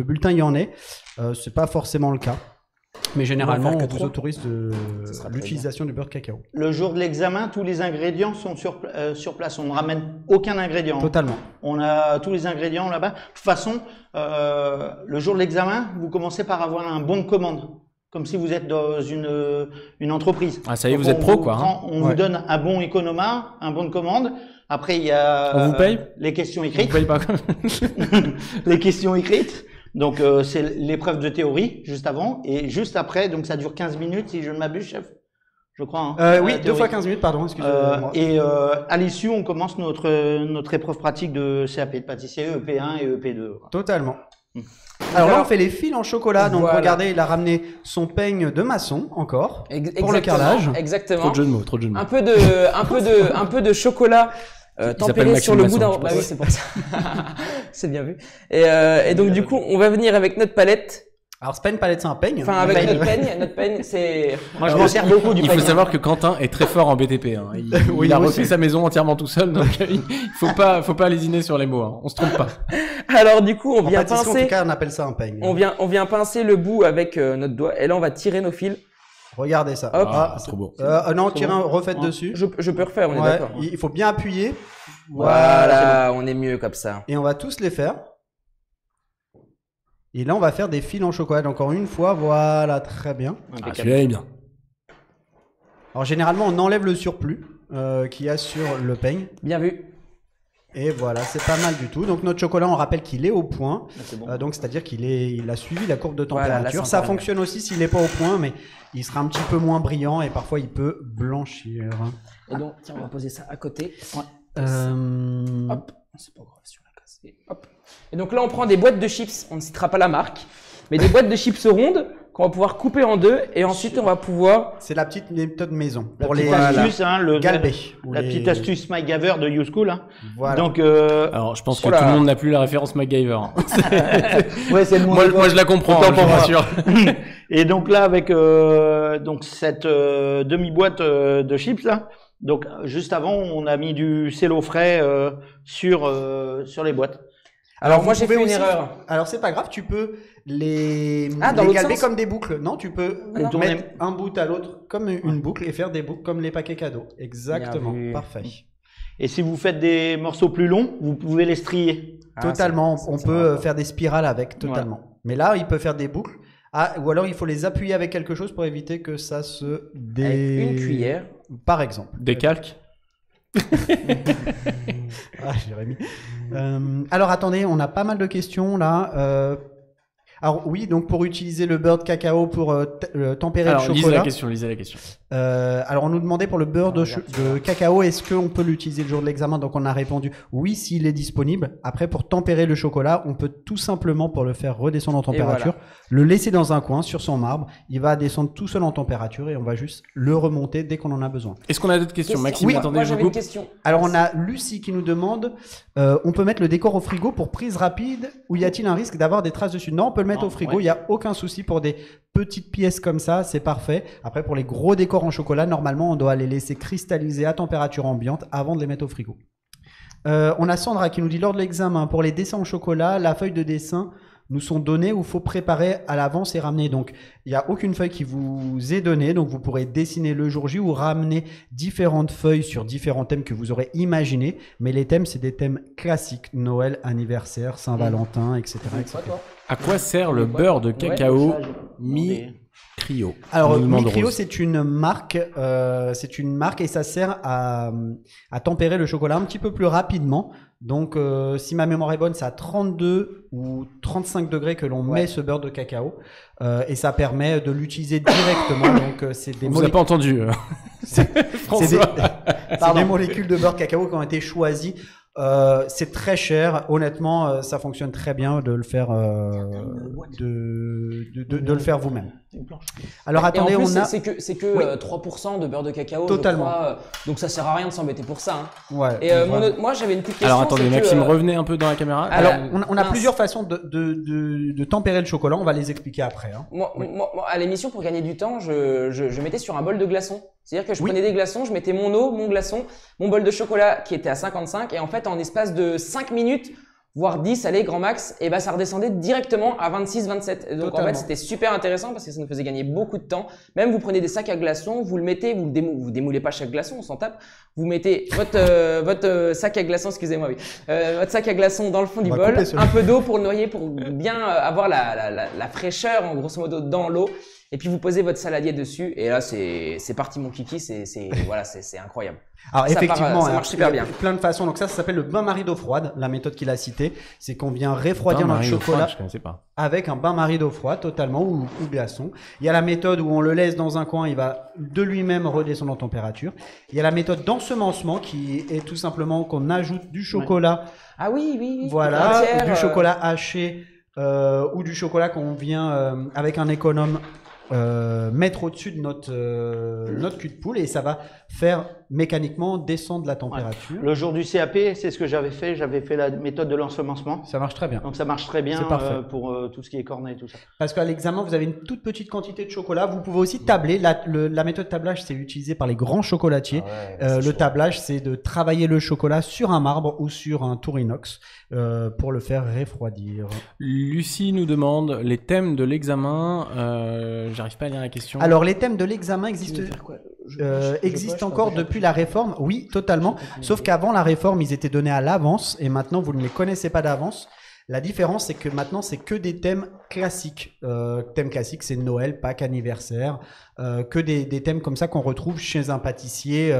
S4: bulletin il y en ait. C'est pas forcément le cas, mais généralement
S3: On va faire
S4: on
S3: que
S4: vous
S3: 3.
S4: autorise
S3: Ça sera très
S4: l'utilisation du beurre de cacao.
S2: Le jour de l'examen, tous les ingrédients sont sur place. On ne ramène aucun ingrédient.
S4: Totalement.
S2: On a tous les ingrédients là-bas. De toute façon, le jour de l'examen, vous commencez par avoir un bon de commande. Comme si vous êtes dans une entreprise.
S1: Ah, ça y est,
S2: Donc,
S1: vous êtes pro, quoi,
S2: On
S4: Ouais.
S2: vous donne un bon Economa, un bon de commande. Après, il y a
S1: On vous paye
S2: les questions
S1: Vous
S2: écrites.
S1: payez pas comme...
S2: Les questions écrites. Donc, c'est l'épreuve de théorie, juste avant. Et juste après, donc ça dure 15 minutes, si je ne m'abuse, chef. Je crois. Hein,
S4: Oui,
S2: la
S4: 2
S2: théorie.
S4: fois 15 minutes, pardon, excusez-moi.
S2: Et à l'issue, on commence notre épreuve pratique de CAP de pâtissier, EP1 et EP2.
S4: Totalement. Alors là, on fait les fils en chocolat. Donc
S3: Voilà.
S4: regardez, il a ramené son peigne de maçon encore. Pour le
S3: Exactement,
S4: carrelage.
S3: Exactement.
S1: Trop de jeux de mots, trop de jeux de mots.
S3: Un peu de chocolat
S1: s'appelle
S3: tempéré sur le bout
S1: Maxime
S3: d'un.
S1: Masson, je
S3: Bah
S1: pense.
S3: oui, c'est pour ça. C'est bien vu. Et donc du coup, on va venir avec notre palette.
S4: Alors c'est pas une palette, c'est un peigne.
S3: Enfin, avec
S2: peigne.
S3: notre peigne, c'est.
S2: Moi, je m'en sers beaucoup du
S1: Il faut
S2: peigne.
S1: savoir que Quentin est très fort en BTP. Hein.
S4: Oui,
S1: il a
S4: moi
S1: refait
S4: aussi.
S1: sa maison entièrement tout seul, donc il faut pas lésiner sur les mots. Hein. On se trompe pas.
S3: Alors du coup, on
S4: En
S3: vient
S4: pâtisserie, en
S3: pincer.
S4: tout cas, on appelle ça un peigne.
S3: On vient pincer le bout avec notre doigt. Et là, on va tirer nos fils.
S4: Regardez ça.
S3: Hop.
S1: Ah, trop beau.
S4: Non,
S2: Trop
S4: tirez
S2: bon.
S4: refaites
S2: Ouais.
S4: dessus.
S3: Je peux refaire, on est
S4: Ouais,
S3: d'accord.
S4: il faut bien appuyer.
S3: Voilà, on est mieux comme ça.
S4: Et on va tous les faire. Et là, on va faire des fils en chocolat. Encore une fois, voilà, très bien.
S1: Ah, celui-là est bien.
S4: Alors généralement, on enlève le surplus qu'il y a sur le peigne.
S3: Bien vu.
S4: Et voilà, c'est pas mal du tout. Donc notre chocolat, on rappelle qu'il est au point.
S2: C'est bon.
S4: Donc c'est-à-dire il a suivi la courbe de
S3: Voilà, là,
S4: température.
S3: c'est
S4: Ça
S3: encore
S4: fonctionne aussi s'il n'est pas au point, mais il sera un petit peu moins brillant et parfois il peut blanchir.
S3: Et donc, tiens, on va poser ça à côté.
S4: Hop.
S3: C'est pas grave si on l'a cassé. Hop. Et donc là, on prend des boîtes de chips. On ne citera pas la marque, mais des boîtes de chips rondes qu'on va pouvoir couper en deux. Et ensuite, on va pouvoir.
S4: C'est la petite méthode maison
S2: La
S4: pour
S2: petite
S4: les
S2: astuce, hein,
S4: galbés. ou
S2: la
S4: les-
S2: petite astuce MyGaver de YouSchool. Hein.
S4: Voilà.
S2: Donc,
S1: Alors, je pense que
S3: Voilà.
S1: tout le monde n'a plus la référence MacGyver. hein.
S2: ouais, c'est le
S1: moi, je la comprends,
S2: Autant
S1: hein, je
S2: pour
S1: vous
S2: moi.
S1: rassure.
S2: Et donc là, avec donc cette demi-boîte de chips là, donc juste avant, on a mis du cello frais sur les boîtes.
S3: Alors moi j'ai
S4: vous
S3: fait
S4: pouvez
S3: une
S4: aussi-
S3: erreur.
S4: Alors c'est pas grave, tu peux les
S3: dans l'autre
S4: galber
S3: sens
S4: comme des boucles. Non, tu peux
S2: non.
S4: mettre un bout à l'autre comme une boucle et faire des boucles comme les paquets cadeaux. Exactement,
S3: Bien vu.
S4: parfait.
S2: Et si vous faites des morceaux plus longs, vous pouvez les strier.
S4: Totalement, on
S3: ça
S4: peut
S3: va.
S4: faire des spirales avec, totalement. Mais là, il peut faire des boucles. Ah, ou alors il faut les appuyer avec quelque chose pour éviter que ça se
S3: Avec une cuillère.
S4: Par exemple.
S1: Des calques.
S4: Ah, Jérémy. Alors attendez, on a pas mal de questions là. Alors oui, donc pour utiliser le beurre de cacao pour tempérer
S1: Alors,
S4: le
S1: lisez
S4: chocolat.
S1: la question.
S4: Alors on nous demandait pour le beurre de cacao, est-ce qu'on peut l'utiliser le jour de l'examen? Donc on a répondu oui s'il est disponible. Après pour tempérer le chocolat, on peut tout simplement pour le faire redescendre en température, le laisser dans un coin sur son marbre. Il va descendre tout seul en température et on va juste le remonter dès qu'on en a besoin.
S1: Est-ce qu'on a d'autres questions? Maxime,
S4: Oui.
S1: attendez,
S3: Moi
S1: je
S3: j'avais
S1: vous
S3: une
S1: coupe.
S3: question.
S4: Alors on a Lucie qui nous demande, on peut mettre le décor au frigo pour prise rapide ou y a-t-il un risque d'avoir des traces dessus? Non, on peut le mettre au frigo, il n'y a aucun souci pour des petites pièces comme ça, c'est parfait. Après pour les gros décors en chocolat, normalement on doit les laisser cristalliser à température ambiante avant de les mettre au frigo. On a Sandra qui nous dit lors de l'examen, pour les dessins en chocolat, la feuille de dessin nous sont données ou il faut préparer à l'avance et ramener. Donc, il n'y a aucune feuille qui vous est donnée. Donc, vous pourrez dessiner le jour J ou ramener différentes feuilles sur différents thèmes que vous aurez imaginés. Mais les thèmes, c'est des thèmes classiques. Noël, anniversaire, Saint-Valentin, etc. etc.
S1: À quoi sert le beurre de cacao Mi-Cryo?
S4: Alors,
S1: Nous demande
S4: Micrio,
S1: Rose.
S4: c'est une marque et ça sert à tempérer le chocolat un petit peu plus rapidement. Donc, si ma mémoire est bonne, c'est à 32 ou 35 degrés que l'on met ce beurre de cacao et ça permet de l'utiliser directement. Donc, c'est des
S1: On vous a pas entendu.
S4: c'est des,
S1: François.
S4: c'est des molécules de beurre de cacao qui ont été choisies. C'est très cher, honnêtement, ça fonctionne très bien de le faire, de le faire vous-même. Alors attendez,
S3: et en plus,
S4: on a
S3: c'est que 3% de beurre de cacao.
S4: Totalement.
S3: Je crois, donc ça sert à rien de s'embêter pour ça. Hein.
S4: ouais.
S3: Et moi j'avais une petite question.
S1: Alors attendez,
S3: c'est que,
S1: Maxime, revenez un peu dans la caméra.
S4: Alors,
S3: Euh,
S4: on a
S3: mince.
S4: plusieurs façons de tempérer le chocolat. On va les expliquer après. Hein.
S3: Moi, à l'émission, pour gagner du temps, je mettais sur un bol de glaçons. C'est-à-dire que je prenais des glaçons, je mettais mon eau, mon glaçon, mon bol de chocolat qui était à 55 et en fait, en espace de 5 minutes, voire 10, allez, grand max, et ben ça redescendait directement à 26, 27. Et donc
S4: Totalement.
S3: en fait, c'était super intéressant parce que ça nous faisait gagner beaucoup de temps. Même vous prenez des sacs à glaçons, vous le mettez, vous démoulez pas chaque glaçon, on s'en tape. Vous mettez votre sac à glaçons, excusez-moi, oui, votre sac à glaçons dans le fond du
S4: va
S3: bol,
S4: couper celui-là.
S3: un peu d'eau pour le noyer, pour bien avoir la fraîcheur, en grosso modo, dans l'eau. Et puis vous posez votre saladier dessus et là c'est parti mon kiki, c'est incroyable.
S4: Alors
S3: Ça
S4: effectivement,
S3: ça marche super
S4: il y a
S3: bien.
S4: plein de façons. Donc ça s'appelle le bain-marie d'eau froide. La méthode qu'il a citée, c'est qu'on vient refroidir notre chocolat
S1: Je connaissais pas.
S4: avec un bain-marie d'eau froide totalement ou glaçon. Il y a la méthode où on le laisse dans un coin, il va de lui-même redescendre en température. Il y a la méthode d'ensemencement qui est tout simplement qu'on ajoute du chocolat,
S3: Ah oui.
S4: voilà,
S3: Entière,
S4: du chocolat haché ou du chocolat qu'on vient avec un économe mettre au-dessus de notre cul de poule et ça va faire mécaniquement descendre la température.
S2: Le jour du CAP, c'est ce que j'avais fait. J'avais fait la méthode de l'ensemencement.
S4: Ça marche très bien.
S2: Donc ça marche très bien
S4: C'est parfait.
S2: pour tout ce qui est cornet et tout ça.
S4: Parce qu'à l'examen, vous avez une toute petite quantité de chocolat. Vous pouvez aussi tabler. La méthode tablage, c'est utilisé par les grands chocolatiers. Le tablage, c'est de travailler le chocolat sur un marbre ou sur un tour inox pour le faire refroidir.
S1: Lucie nous demande les thèmes de l'examen. J'arrive pas à lire la question.
S4: Alors, les thèmes de l'examen existent encore depuis la réforme. Oui, totalement. Sauf qu'avant la réforme, ils étaient donnés à l'avance et maintenant, vous ne les connaissez pas d'avance. La différence, c'est que maintenant, c'est que des thèmes classiques. Thèmes classiques, c'est Noël, Pâques, anniversaire. Que des thèmes comme ça qu'on retrouve chez un pâtissier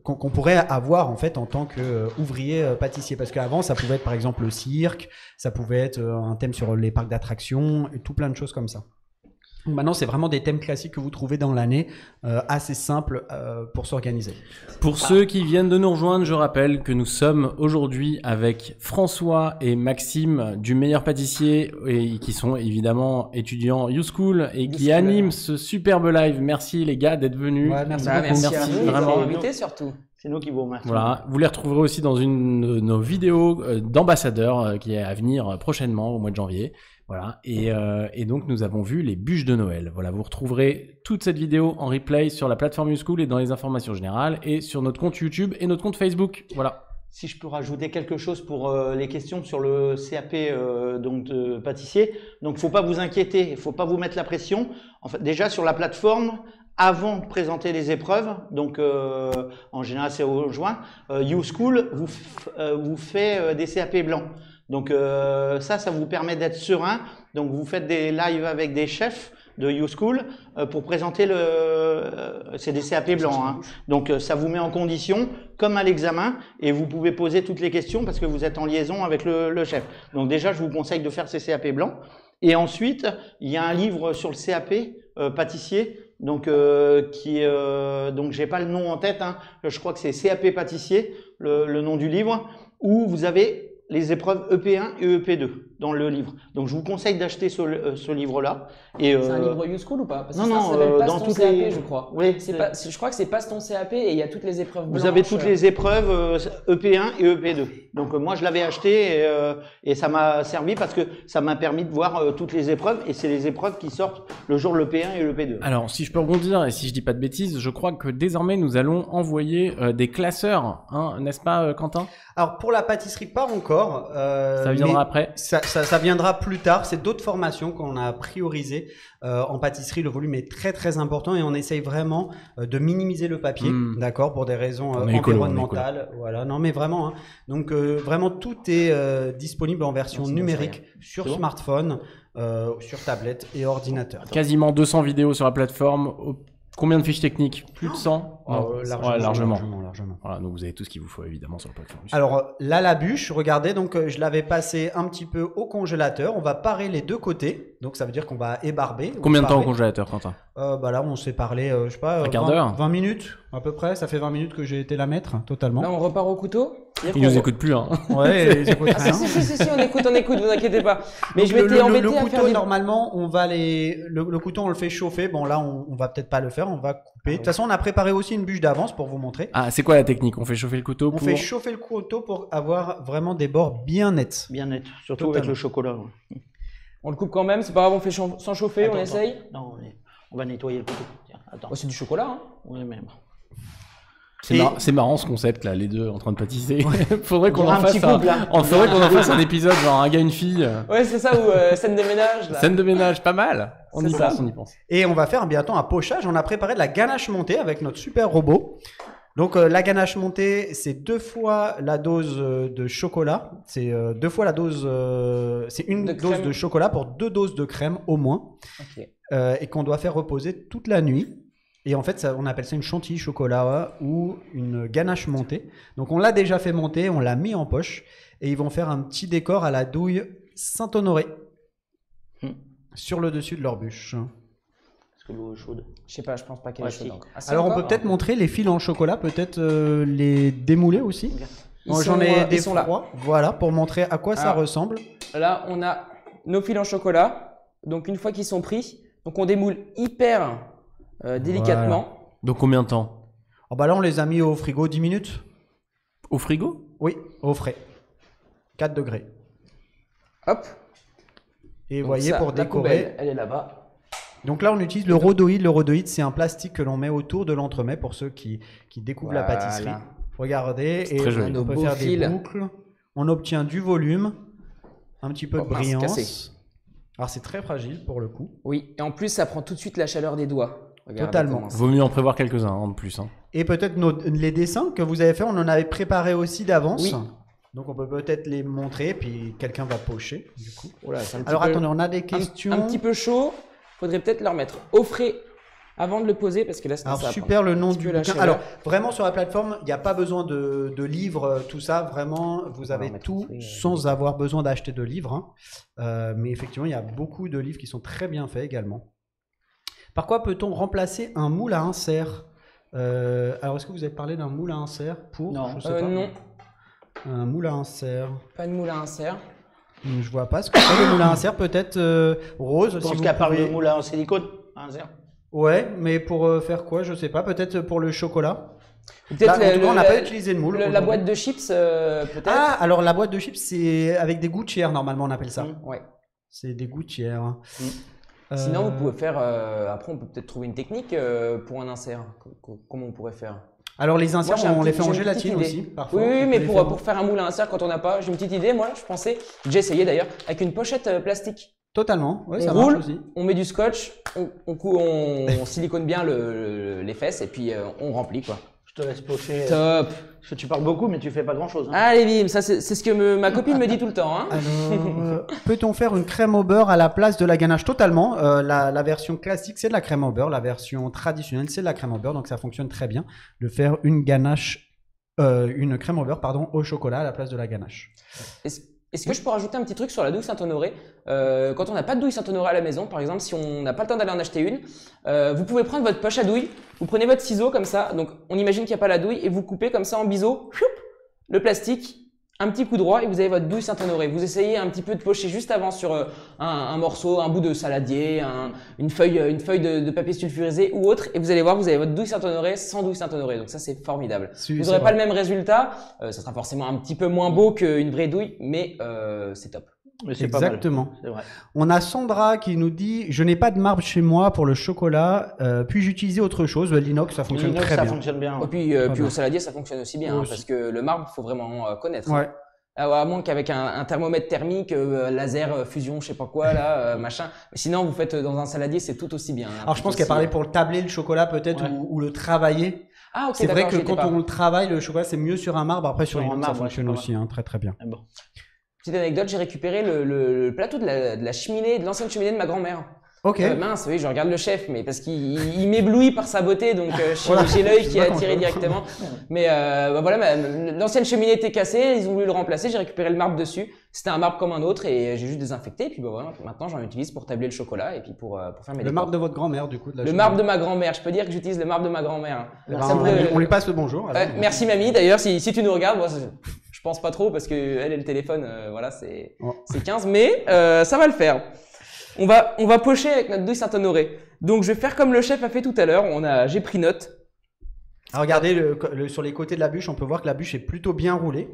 S4: qu'on pourrait avoir en fait en tant qu'ouvrier pâtissier. Parce qu'avant, ça pouvait être par exemple le cirque, ça pouvait être un thème sur les parcs d'attractions et tout plein de choses comme ça. Maintenant, c'est vraiment des thèmes classiques que vous trouvez dans l'année, assez simples pour s'organiser.
S1: Pour ceux qui viennent de nous rejoindre, je rappelle que nous sommes aujourd'hui avec François et Maxime du Meilleur Pâtissier et qui sont évidemment étudiants YouSchool et qui animent ce superbe live. Merci les gars d'être venus.
S4: Ouais, merci
S3: Bah,
S4: beaucoup.
S3: merci à
S1: Merci,
S3: vous,
S1: vraiment.
S3: vraiment invité surtout.
S2: C'est nous qui vous remercions.
S1: Voilà, vous les retrouverez aussi dans une de nos vidéos d'ambassadeurs qui est à venir prochainement au mois de janvier. Voilà, et donc nous avons vu les bûches de Noël. Voilà, vous retrouverez toute cette vidéo en replay sur la plateforme YouSchool et dans les informations générales et sur notre compte YouTube et notre compte Facebook. Voilà.
S2: si je peux rajouter quelque chose pour les questions sur le CAP donc de pâtissier. Donc, faut pas vous inquiéter, il faut pas vous mettre la pression. En fait, déjà sur la plateforme, avant de présenter les épreuves, donc en général c'est au juin, YouSchool vous fait des CAP blancs. Donc ça vous permet d'être serein. Donc vous faites des lives avec des chefs de YouSchool pour présenter c'est des CAP blancs. Hein. Donc ça vous met en condition comme à l'examen et vous pouvez poser toutes les questions parce que vous êtes en liaison avec le chef. Donc déjà je vous conseille de faire ces CAP blancs. Et ensuite il y a un livre sur le CAP pâtissier. Donc donc j'ai pas le nom en tête. Hein. Je crois que c'est CAP pâtissier le nom du livre où vous avez les épreuves EP1 et EP2 dans le livre. Donc je vous conseille d'acheter ce livre-là. C'est
S3: un livre YouSchool ou pas? Parce que
S2: non,
S3: ça s'appelle Passe
S2: dans
S3: ton
S2: toutes
S3: CAP,
S2: les...
S3: je crois.
S2: Oui,
S3: je crois que c'est Passe ton CAP et il y a toutes les épreuves blanches.
S2: Vous avez toutes les épreuves EP1 et EP2. Donc moi je l'avais acheté et ça m'a servi parce que ça m'a permis de voir toutes les épreuves et c'est les épreuves qui sortent le jour de l'EP1 et l'EP2.
S1: Alors si je peux rebondir et si je dis pas de bêtises, je crois que désormais nous allons envoyer des classeurs, hein, n'est-ce pas Quentin?
S4: Alors pour la pâtisserie, pas encore.
S1: Ça viendra après.
S4: Ça viendra plus tard. C'est d'autres formations qu'on a priorisées. En pâtisserie, le volume est très très important et on essaye vraiment de minimiser le papier, d'accord, pour des raisons environnementales. Voilà, non mais vraiment. Hein. Donc vraiment tout est disponible en version numérique sur smartphone, sur tablette et ordinateur.
S1: Quasiment 200 vidéos sur la plateforme. Combien de fiches techniques? Plus de 100? Largement. Voilà, donc vous avez tout ce qu'il vous faut évidemment sur la plateforme.
S4: Alors là, la bûche, regardez, donc je l'avais passé un petit peu au congélateur. On va parer les deux côtés, donc ça veut dire qu'on va ébarber.
S1: Combien de temps au congélateur, Quentin?
S4: Là, on s'est parlé, je sais pas,
S1: un quart d'heure,
S4: 20 minutes à peu près. Ça fait 20 minutes que j'ai été la mettre totalement.
S3: Là, on repart au couteau.
S1: Ils nous écoutent plus, hein.
S4: Ouais, ils écoutent rien.
S3: Si, on écoute, vous inquiétez pas. Mais
S4: donc,
S3: je m'étais embêté
S4: le
S3: à
S4: couteau,
S3: faire des...
S4: normalement, on va le couteau, on le fait chauffer. Bon, là, on va peut-être pas le faire, on va couper. De toute façon, on a préparé aussi une bûche d'avance pour vous montrer.
S1: Ah, c'est quoi la technique? On fait chauffer le couteau
S4: On fait chauffer le couteau pour avoir vraiment des bords bien nets.
S2: Bien nets, surtout avec le chocolat. Ouais.
S3: On le coupe quand même, c'est pas grave, on fait sans chauffer, on essaye.
S2: Non, on va nettoyer le couteau. Tiens, attends.
S3: Oh, c'est du chocolat, hein.
S2: Oui, même.
S1: C'est marrant ce concept là, les deux en train de pâtisser. Faudrait qu'on en
S2: fasse
S1: fasse un épisode genre un gars une fille.
S3: Ouais, c'est ça, ou scène de ménage. Là.
S1: Scène de ménage, pas mal. On y pense.
S4: Et on va faire bientôt un pochage. On a préparé de la ganache montée avec notre super robot. Donc la ganache montée, c'est 2 fois la dose de chocolat. C'est 2 fois la dose. C'est une dose de chocolat pour 2 doses de crème au moins.
S3: Okay.
S4: Et qu'on doit faire reposer toute la nuit. Et en fait, on appelle ça une chantilly chocolat ou une ganache montée. Donc on l'a déjà fait monter, on l'a mis en poche. Et ils vont faire un petit décor à la douille Saint-Honoré sur le dessus de leur bûche.
S2: Est-ce que l'eau est chaude?
S3: Je sais pas, je pense pas qu'elle est chaude encore.
S4: Alors on peut peut-être montrer les fils en chocolat, peut-être les démouler aussi. J'en ai des froids, voilà, pour montrer à quoi ça ressemble.
S3: Là, on a nos fils en chocolat. Donc une fois qu'ils sont pris, donc on démoule hyper délicatement.
S1: Voilà. Donc combien de temps?
S4: Là, on les a mis au frigo 10 minutes.
S1: Au frigo?
S4: Oui, au frais. 4 degrés.
S3: Hop.
S4: Et vous voyez, pour décorer.
S3: Poubelle, elle est là-bas.
S4: Donc là, on utilise le rhodoïde. Le rhodoïde, c'est un plastique que l'on met autour de l'entremet pour ceux qui découvrent la pâtisserie. Regardez, et on peut faire des boucles. On obtient du volume, un petit peu de brillance. Alors, c'est très fragile pour le coup.
S3: Oui, et en plus, ça prend tout de suite la chaleur des doigts. Regardez.
S4: Totalement.
S1: Vaut mieux en prévoir quelques-uns en plus. Hein.
S4: Et peut-être les dessins que vous avez fait, on en avait préparé aussi d'avance.
S3: Oui.
S4: Donc on peut peut-être les montrer, puis quelqu'un va pocher du coup.
S3: Alors
S4: attendez, on a des questions.
S3: Un petit peu chaud. Faudrait peut-être le remettre au frais avant de le poser parce que là,
S4: alors super le nom du bouquin. Alors vraiment sur la plateforme, il n'y a pas besoin de livres, tout ça. Vraiment, vous avez tout sans avoir besoin d'acheter de livres. Hein. Mais effectivement, il y a beaucoup de livres qui sont très bien faits également. Par quoi peut-on remplacer un moule à insert? Alors, est-ce que vous avez parlé d'un moule à insert pour?
S2: Non.
S4: Je sais pas.
S3: Non.
S4: Un moule à insert.
S3: Pas de moule à insert.
S4: Je vois pas ce que c'est le moule à insert. Peut-être Rose.
S2: Je pense qu'à part le moule à silicone, à insert.
S4: Ouais, mais pour faire quoi? Je sais pas. Peut-être pour le chocolat.
S3: Peut-être
S4: en tout cas, on n'a pas utilisé le moule.
S3: La boîte de chips, peut-être.
S4: Ah, alors la boîte de chips, c'est avec des gouttières normalement, on appelle ça.
S3: Ouais.
S4: C'est des gouttières.
S3: Sinon, vous pouvez faire. Après, on peut peut-être trouver une technique pour un insert. Comment on pourrait faire?
S4: Alors les inserts,
S3: Moi, j'ai
S4: on les fait en
S3: j'ai une petite
S4: gélatine
S3: idée.
S4: aussi, parfois.
S3: Oui,
S4: On peut
S3: mais
S4: les
S3: pour,
S4: faire en-
S3: pour faire un moule à insert quand on n'a pas, j'ai une petite idée. Moi, je pensais, j'ai essayé d'ailleurs, avec une pochette plastique.
S4: Totalement, ouais,
S3: On
S4: ça
S3: roule,
S4: marche aussi.
S3: on met du scotch, on silicone bien les fesses et puis on remplit quoi.
S2: Je te laisse pocher.
S3: Top.
S2: Parce que tu parles beaucoup, mais tu fais pas grand-chose. Hein.
S3: Allez bim, ça c'est ce que ma copine me dit tout le temps. Hein.
S4: Alors, peut-on faire une crème au beurre à la place de la ganache? Totalement. La version classique, c'est de la crème au beurre. La version traditionnelle, c'est de la crème au beurre. Donc ça fonctionne très bien de faire une crème au beurre, pardon, au chocolat à la place de la ganache.
S3: Est-ce que je peux rajouter un petit truc sur la douille Saint-Honoré? Quand on n'a pas de douille Saint-Honoré à la maison, par exemple, si on n'a pas le temps d'aller en acheter une, vous pouvez prendre votre poche à douille, vous prenez votre ciseau comme ça, donc on imagine qu'il n'y a pas la douille, et vous coupez comme ça en biseau, choup, le plastique, un petit coup droit, et vous avez votre douille Saint-Honoré. Vous essayez un petit peu de pocher juste avant sur un morceau, un bout de saladier, une feuille de papier sulfurisé ou autre, et vous allez voir, vous avez votre douille Saint-Honoré sans douille Saint-Honoré. Donc ça, c'est formidable. Vous n'aurez pas le même résultat, ça sera forcément un petit peu moins beau qu'une vraie douille, mais c'est top.
S2: Mais c'est
S4: Exactement.
S2: pas mal. C'est vrai.
S4: On a Sandra qui nous dit: je n'ai pas de marbre chez moi pour le chocolat, puis-je utiliser autre chose? L'inox, ça fonctionne
S2: L'inox,
S4: très
S2: ça
S4: bien.
S2: fonctionne bien.
S3: Et puis, au saladier, ça fonctionne aussi bien,
S4: Aussi.
S3: parce que le marbre, faut vraiment connaître.
S4: Ouais.
S3: À moins qu'avec un thermomètre thermique, laser, fusion, je sais pas quoi, là, machin. Mais sinon, vous faites dans un saladier, c'est tout aussi bien.
S4: Alors je pense qu'elle parlait pour le tabler le chocolat peut-être
S2: Ouais.
S4: ou le travailler.
S3: Ah, ok,
S4: C'est vrai
S3: d'accord,
S4: que
S3: j'y étais
S4: quand
S3: pas.
S4: on le travaille, le chocolat c'est mieux sur un marbre. Après sur
S2: Sur un
S4: une ça
S2: marbre, ouais,
S4: fonctionne
S2: c'est pas
S4: aussi, hein, très très bien.
S2: Ah bon.
S3: Petite anecdote, j'ai récupéré le plateau de la cheminée, de l'ancienne cheminée de ma grand-mère.
S4: Ok.
S3: Mince, oui, je regarde le chef, mais parce qu'il m'éblouit par sa beauté, donc
S4: Voilà.
S3: j'ai l'œil qui
S4: C'est
S3: est
S4: pas
S3: attiré
S4: grand-chose.
S3: directement. Mais voilà, l'ancienne cheminée était cassée, ils ont voulu le remplacer, j'ai récupéré le marbre dessus. C'était un marbre comme un autre et j'ai juste désinfecté. Et puis voilà, maintenant j'en utilise pour tabler le chocolat et puis pour faire mes
S4: Le
S3: décors.
S4: marbre de votre grand-mère du coup. De la
S3: Le
S4: cheminée.
S3: marbre de ma grand-mère, je peux dire que j'utilise le marbre de ma grand-mère.
S4: Eh ben,
S3: Ça pourrait-
S4: on lui passe le bonjour. alors.
S3: Merci mamie, d'ailleurs, si tu nous regardes, moi, je pense pas trop parce que elle et le téléphone, voilà, c'est
S4: Oh.
S3: 15, mais ça va le faire. On va pocher avec notre douille Saint-Honoré. Donc je vais faire comme le chef a fait tout à l'heure. J'ai pris note.
S4: Alors, regardez sur les côtés de la bûche, on peut voir que la bûche est plutôt bien roulée.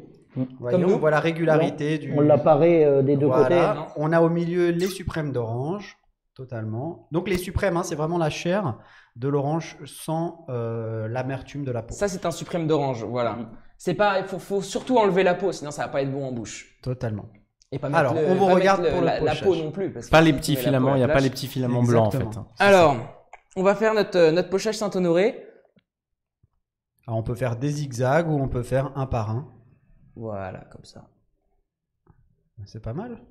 S4: Voyez,
S3: Comme nous.
S4: on voit la régularité du.
S2: On l'a paré des deux côtés.
S4: Voilà.
S3: non.
S4: On a au milieu les suprêmes d'orange, totalement. Donc les suprêmes, hein, c'est vraiment la chair de l'orange sans l'amertume de la peau.
S3: Ça c'est un suprême d'orange, voilà. C'est pas, il faut surtout enlever la peau, sinon ça va pas être bon en bouche.
S4: Totalement.
S3: Et pas mettre
S4: Alors, on vous
S3: pas
S4: regarde
S3: mettre
S4: pour le
S3: la
S4: pochage.
S3: peau non plus. Parce que
S1: Pas les
S3: si
S1: petits
S3: tu mets la peau
S1: filaments,
S3: à
S1: il n'y a
S3: la
S1: pas
S3: plage-
S1: les petits filaments blancs en fait.
S4: Exactement.
S3: Alors, on va faire notre pochage Saint-Honoré.
S4: Alors, on peut faire des zigzags ou on peut faire un par un.
S3: Voilà, comme ça.
S4: C'est pas mal.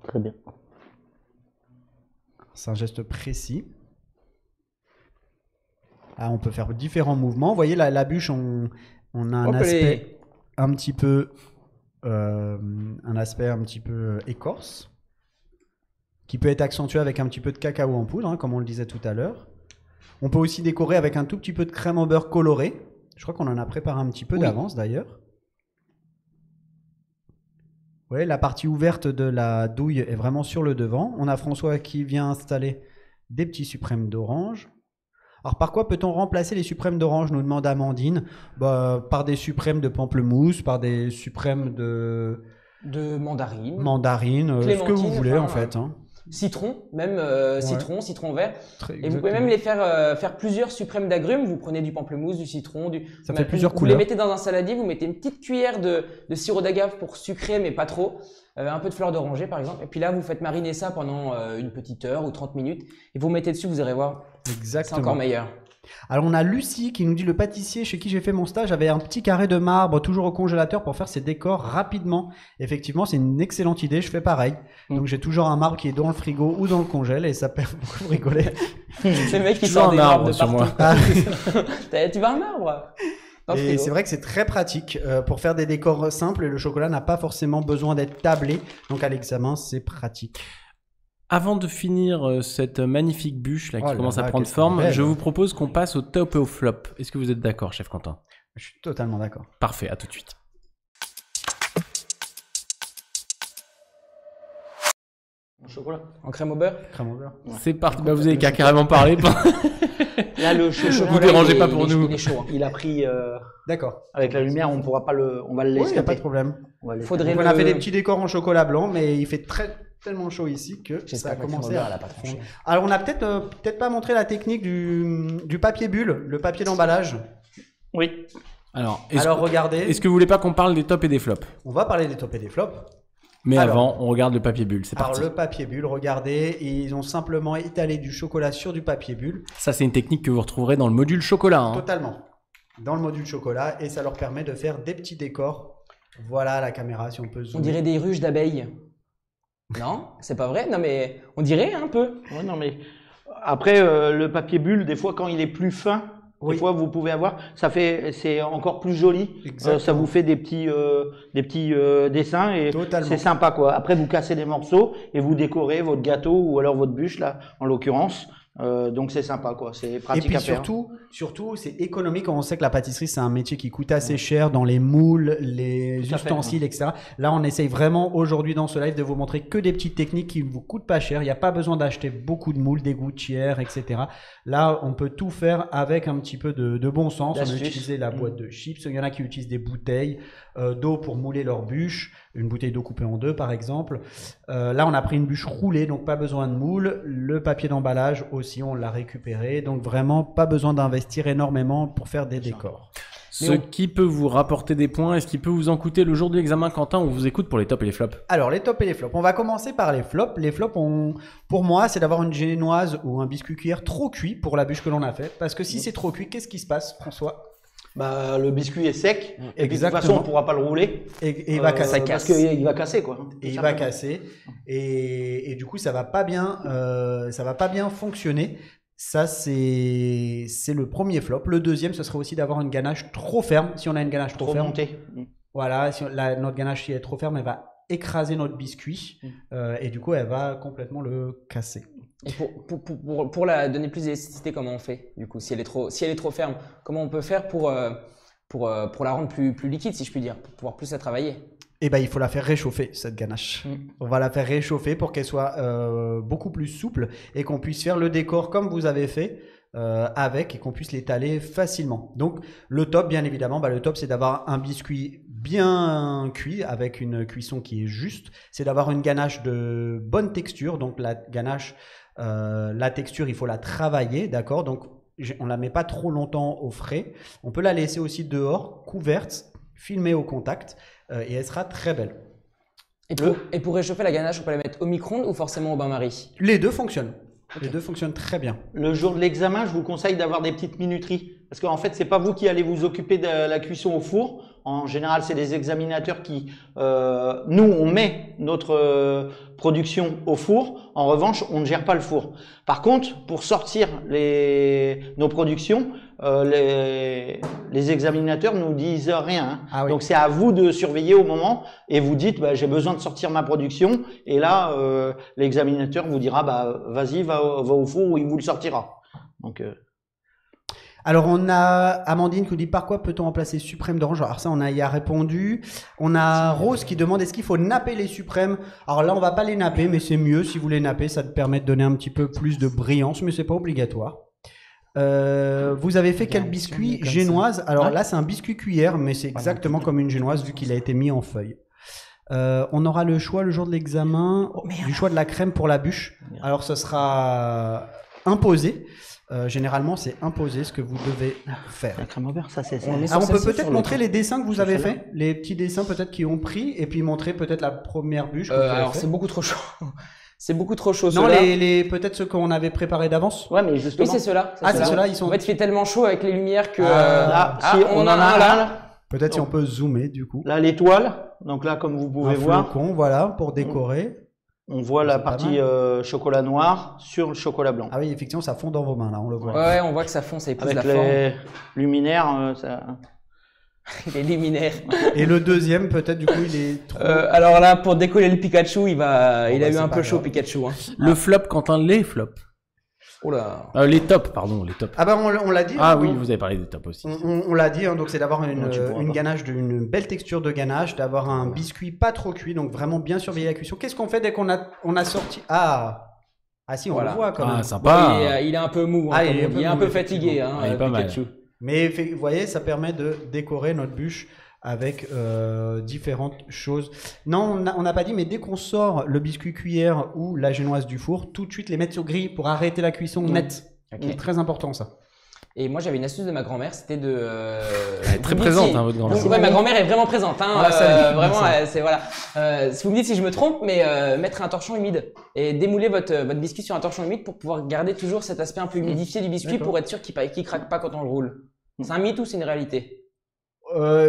S2: Très bien.
S4: C'est un geste précis. Ah, on peut faire différents mouvements. Vous voyez, la bûche, on a un
S3: Hop,
S4: aspect un petit peu, écorce, qui peut être accentué avec un petit peu de cacao en poudre, hein, comme on le disait tout à l'heure. On peut aussi décorer avec un tout petit peu de crème au beurre colorée. Je crois qu'on en a préparé un petit peu
S3: Oui.
S4: d'avance d'ailleurs. Vous voyez, la partie ouverte de la douille est vraiment sur le devant. On a François qui vient installer des petits suprêmes d'orange. Alors par quoi peut-on remplacer les suprêmes d'orange, nous demande Amandine? Par des suprêmes de pamplemousse, par des suprêmes de
S3: De mandarine.
S4: mandarine, ce que vous
S3: Clémentine,
S4: voulez
S3: enfin,
S4: en fait. Hein.
S3: Citron, même citron vert.
S4: Très
S3: Et vous
S4: exactement.
S3: pouvez même les faire plusieurs suprêmes d'agrumes. Vous prenez du pamplemousse, du citron,
S4: Ça fait plusieurs
S3: vous
S4: couleurs.
S3: les mettez dans un saladier, vous mettez une petite cuillère de sirop d'agave pour sucrer, mais pas trop. Un peu de fleur d'oranger par exemple. Et puis là, vous faites mariner ça pendant une petite heure ou 30 minutes. Et vous mettez dessus, vous allez voir, c'est
S4: Exactement.
S3: encore meilleur.
S4: Alors on a Lucie qui nous dit: le pâtissier chez qui j'ai fait mon stage avait un petit carré de marbre toujours au congélateur pour faire ses décors rapidement. Effectivement, c'est une excellente idée, je fais pareil. Donc j'ai toujours un marbre qui est dans le frigo ou dans le congèle et ça permet beaucoup de rigoler.
S3: C'est le mec qui
S1: Toujours
S3: sort
S1: un
S3: des marbres
S1: arbre
S3: de
S1: sur moi.
S3: partout. Tu veux un marbre? Dans le
S4: Et
S3: frigo.
S4: c'est vrai que c'est très pratique pour faire des décors simples et le chocolat n'a pas forcément besoin d'être tablé. Donc à l'examen, c'est pratique.
S1: Avant de finir cette magnifique bûche là, qui
S4: Oh là
S1: commence à
S4: là,
S1: prendre
S4: qu'est-ce qu'elle est
S1: forme,
S4: belle.
S1: je vous propose qu'on passe au top et au flop. Est-ce que vous êtes d'accord, chef Quentin?
S4: Je suis totalement d'accord.
S1: Parfait, à tout de suite.
S2: Chocolat.
S3: En crème au beurre.
S4: Crème au beurre.
S1: C'est parti. Bah, vous avez qu'à carrément parler.
S2: Là, le chocolat,
S1: Vous dérangez pas
S3: il
S1: pour
S3: est-
S1: nous.
S3: Il est chaud. Hein.
S2: il a pris
S4: D'accord.
S2: avec la lumière, on pourra pas on va le
S4: Oui,
S2: laisser.
S4: il n'y a pas de problème.
S2: On va le laisser.
S3: Faudrait
S4: Donc, on a fait des petits décors en chocolat blanc, mais il fait tellement chaud ici que ça a
S3: J'espère que la crème au
S4: commencé
S3: beurre,
S4: à
S3: elle a pas tranché.
S4: Alors on a peut-être pas montré la technique du papier bulle, le papier d'emballage.
S2: Oui.
S1: Alors,
S4: regardez,
S1: est-ce que vous voulez pas qu'on parle des tops et des flops?
S4: on va parler des tops et des flops.
S1: Mais
S4: Alors,
S1: avant, on regarde le papier bulle. C'est
S4: Alors
S1: parti.
S4: le papier bulle, regardez, ils ont simplement étalé du chocolat sur du papier bulle,
S1: Ça, c'est une technique que vous retrouverez dans le module chocolat. Hein.
S4: totalement, dans le module chocolat, et ça leur permet de faire des petits décors. Voilà la caméra, si on peut
S3: On
S4: zoomer.
S3: dirait des ruches d'abeilles. Non, c'est pas vrai. Non, mais on dirait un peu.
S2: Ouais, non, mais après, le papier bulle, des fois, quand il est plus fin,
S4: Oui.
S2: des fois, vous pouvez avoir, c'est encore plus joli.
S4: Exactement.
S2: Ça vous fait des petits dessins et
S4: Totalement.
S2: c'est sympa, quoi. Après, vous cassez des morceaux et vous décorez votre gâteau ou alors votre bûche, là, en l'occurrence. Donc, c'est sympa, quoi. C'est
S4: Et
S2: pratique
S4: puis
S2: à faire.
S4: surtout, c'est économique. On sait que la pâtisserie, c'est un métier qui coûte assez cher dans les moules, les
S2: Tout à fait.
S4: ustensiles, etc. Là, on essaye vraiment aujourd'hui dans ce live de vous montrer que des petites techniques qui ne vous coûtent pas cher. Il n'y a pas besoin d'acheter beaucoup de moules, des gouttières, etc. Là, on peut tout faire avec un petit peu de bon sens. On
S2: D'astuce.
S4: peut utiliser la boîte de chips. Il y en a qui utilisent des bouteilles d'eau pour mouler leur bûche. Une bouteille d'eau coupée en deux, par exemple. Là, on a pris une bûche roulée, donc pas besoin de moule. Le papier d'emballage aussi, on l'a récupéré. Donc vraiment, pas besoin d'investir énormément pour faire des décors.
S1: Ce qui peut vous rapporter des points et ce qui peut vous en coûter le jour de l'examen, Quentin, on vous écoute pour les tops et les flops.
S4: Alors, les tops et les flops. On va commencer par les flops. Les flops, pour moi, c'est d'avoir une génoise ou un biscuit cuillère trop cuit pour la bûche que l'on a fait. Parce que si c'est trop cuit, qu'est-ce qui se passe, François?
S2: Bah, le biscuit est sec. Et puis, de toute façon,
S4: Exactement.
S2: on pourra pas le rouler.
S4: Et il va casser.
S2: Parce qu'il va casser, quoi.
S4: Et il va casser. Et du coup, ça va pas bien fonctionner. Ça, c'est le premier flop. Le deuxième, ce serait aussi d'avoir une ganache trop ferme. Si on a une ganache trop ferme,
S2: monté.
S4: voilà, si notre ganache si elle est trop ferme, elle va écraser notre biscuit et du coup, elle va complètement le casser.
S3: Et pour la donner plus d'élasticité, comment on fait du coup si elle est trop ferme, comment on peut faire pour la rendre plus liquide, si je puis dire, pour pouvoir plus la travailler?
S4: Eh ben, il faut la faire réchauffer, cette ganache. On va la faire réchauffer pour qu'elle soit beaucoup plus souple et qu'on puisse faire le décor comme vous avez fait avec et qu'on puisse l'étaler facilement. Donc, le top, bien évidemment, le top, c'est d'avoir un biscuit bien cuit avec une cuisson qui est juste. C'est d'avoir une ganache de bonne texture. Donc, la ganache, la texture, il faut la travailler, d'accord? Donc, on la met pas trop longtemps au frais. On peut la laisser aussi dehors, couverte, filmée au contact. Et elle sera très belle.
S3: Et pour réchauffer la ganache, on peut la mettre au micro-ondes ou forcément au bain-marie?
S4: Les deux fonctionnent. Les deux fonctionnent très bien.
S2: Le jour de l'examen, je vous conseille d'avoir des petites minuteries. Parce qu'en fait, c'est pas vous qui allez vous occuper de la cuisson au four. En général, c'est des examinateurs qui… nous, on met notre production au four. En revanche, on ne gère pas le four. Par contre, pour sortir nos productions, les examinateurs nous disent rien. Hein.
S4: Ah oui.
S2: Donc, c'est à vous de surveiller au moment et vous dites j'ai besoin de sortir ma production. Et là, l'examinateur vous dira vas-y, va au four où il vous le sortira. Donc…
S4: Alors, on a Amandine qui nous dit par quoi peut-on remplacer suprême d'orange? Alors ça, on y a répondu. On a Rose qui demande est-ce qu'il faut napper les suprêmes? Alors là, on va pas les napper, mais c'est mieux si vous les nappez. Ça te permet de donner un petit peu plus de brillance, mais c'est pas obligatoire. Vous avez fait quel biscuit? Génoise. Alors là, c'est un biscuit cuillère, mais c'est exactement comme une génoise vu qu'il a été mis en feuille. On aura le choix le jour de l'examen du choix de la crème pour la bûche. Alors, ce sera imposé. Généralement, c'est imposé ce que vous devez faire.
S2: La crème au beurre, ça c'est…
S4: On peut peut-être montrer les dessins que vous avez fait, les petits dessins peut-être qui ont pris, et puis montrer peut-être la première bûche que vous avez
S3: Alors
S4: fait.
S3: c'est beaucoup trop chaud. C'est beaucoup trop chaud.
S4: Non,
S3: ceux-là.
S4: peut-être ceux qu'on avait préparés d'avance.
S2: Ouais, mais
S3: Oui,
S2: justement…
S3: c'est ceux-là.
S4: C'est ceux-là, ils sont.
S3: En fait, il fait tellement chaud avec les lumières que.
S2: Là, si on en a un là.
S4: Peut-être si on peut zoomer du coup.
S2: Là, l'étoile. Donc là, comme vous pouvez voir,
S4: flocon, voilà, pour décorer.
S2: on voit la
S4: C'est pas
S2: partie chocolat noir sur le chocolat blanc.
S4: Ah oui, effectivement, ça fond dans vos mains là, on le voit.
S3: Ouais, on voit que ça fond, ça épouse
S2: Avec
S3: la forme.
S2: les luminaires, ça…
S3: Les luminaires.
S4: Et le deuxième, peut-être du coup, il est trop.
S3: Alors là, pour décoller le Pikachu, il a eu
S4: c'est
S3: un
S4: pas
S3: peu chaud,
S4: grave.
S3: Pikachu. Hein.
S1: Le flop, Quentin, les flops.
S3: Oh là.
S1: Les tops, pardon, les tops.
S4: Ah bah on l'a dit.
S1: Ah
S4: hein,
S1: oui,
S4: donc,
S1: vous avez parlé des tops aussi.
S4: on l'a dit, hein, donc c'est d'avoir
S2: Non, tu pourras
S4: une
S2: pas.
S4: ganache, une belle texture de ganache, d'avoir un biscuit pas trop cuit, donc vraiment bien surveiller la cuisson. Qu'est-ce qu'on fait dès qu'on a sorti Ah si, on
S3: Voilà.
S4: le voit quand même.
S1: Ah, sympa.
S3: Il est un peu mou. Hein,
S4: Ah,
S3: comme
S4: il est
S3: on
S4: un
S3: dit.
S4: peu
S3: Il est un
S4: mou,
S3: peu fatigué,
S4: effectivement.
S3: hein,
S1: Il est pas mal.
S3: Pikachu.
S4: Mais vous voyez, ça permet de décorer notre bûche avec différentes choses. Non, on n'a pas dit, mais dès qu'on sort le biscuit cuillère ou la génoise du four, tout de suite les mettre sur grille pour arrêter la cuisson nette.
S3: Ok.
S4: C'est très important ça.
S3: Et moi, j'avais une astuce de ma grand-mère, c'était de.
S1: Elle est très présente, hein, votre grand-mère.
S3: Donc, ouais, ma grand-mère est vraiment présente. Hein, vraiment, c'est voilà. Si vous me dites si je me trompe, mais mettre un torchon humide et démouler votre biscuit sur un torchon humide pour pouvoir garder toujours cet aspect un peu humidifié du biscuit pour être sûr qu'il craque pas quand on le roule. C'est un mythe ou c'est une réalité?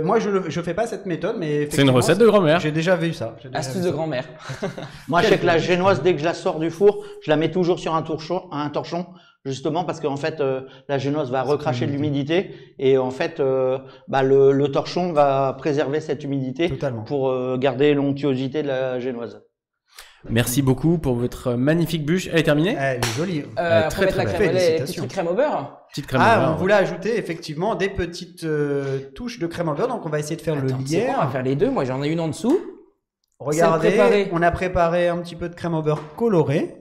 S4: Moi, je fais pas cette méthode, mais
S1: C'est une recette de grand-mère.
S4: J'ai déjà vu ça.
S3: Astuce de grand-mère.
S2: Moi, je sais que la génoise, dès que je la sors du four, je la mets toujours sur un torchon, justement parce qu'en fait, la génoise va recracher de l'humidité et en fait, le torchon va préserver cette humidité
S4: Totalement.
S2: pour garder l'onctuosité de la génoise.
S1: Merci beaucoup pour votre magnifique bûche. Elle est terminée?
S4: Elle est jolie.
S1: très,
S3: Faut mettre
S1: très
S3: la
S1: bien.
S3: crème, les
S4: Félicitations.
S3: petites crèmes au beurre.
S1: Petite crème au beurre,
S4: On
S1: ouais.
S4: voulait ajouter effectivement des petites touches de crème en beurre, donc on va essayer de faire
S3: Attends,
S4: le
S3: c'est quoi, on va
S4: lierre.
S3: faire les deux. Moi, j'en ai une en dessous.
S4: Regardez,
S3: préparé.
S4: on a préparé un petit peu de crème au beurre colorée.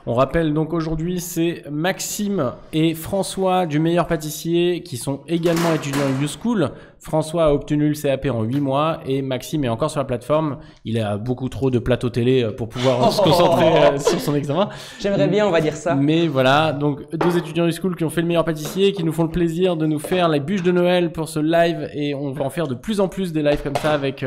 S1: On rappelle donc aujourd'hui, c'est Maxime et François du Meilleur Pâtissier qui sont également étudiants YouSchool. François a obtenu le CAP en 8 mois et Maxime est encore sur la plateforme. Il a beaucoup trop de plateaux télé pour pouvoir se concentrer sur son examen.
S3: J'aimerais bien, on va dire ça.
S1: Mais voilà, donc 2 étudiants YouSchool qui ont fait le Meilleur Pâtissier, qui nous font le plaisir de nous faire les bûches de Noël pour ce live et on va en faire de plus en plus des lives comme ça avec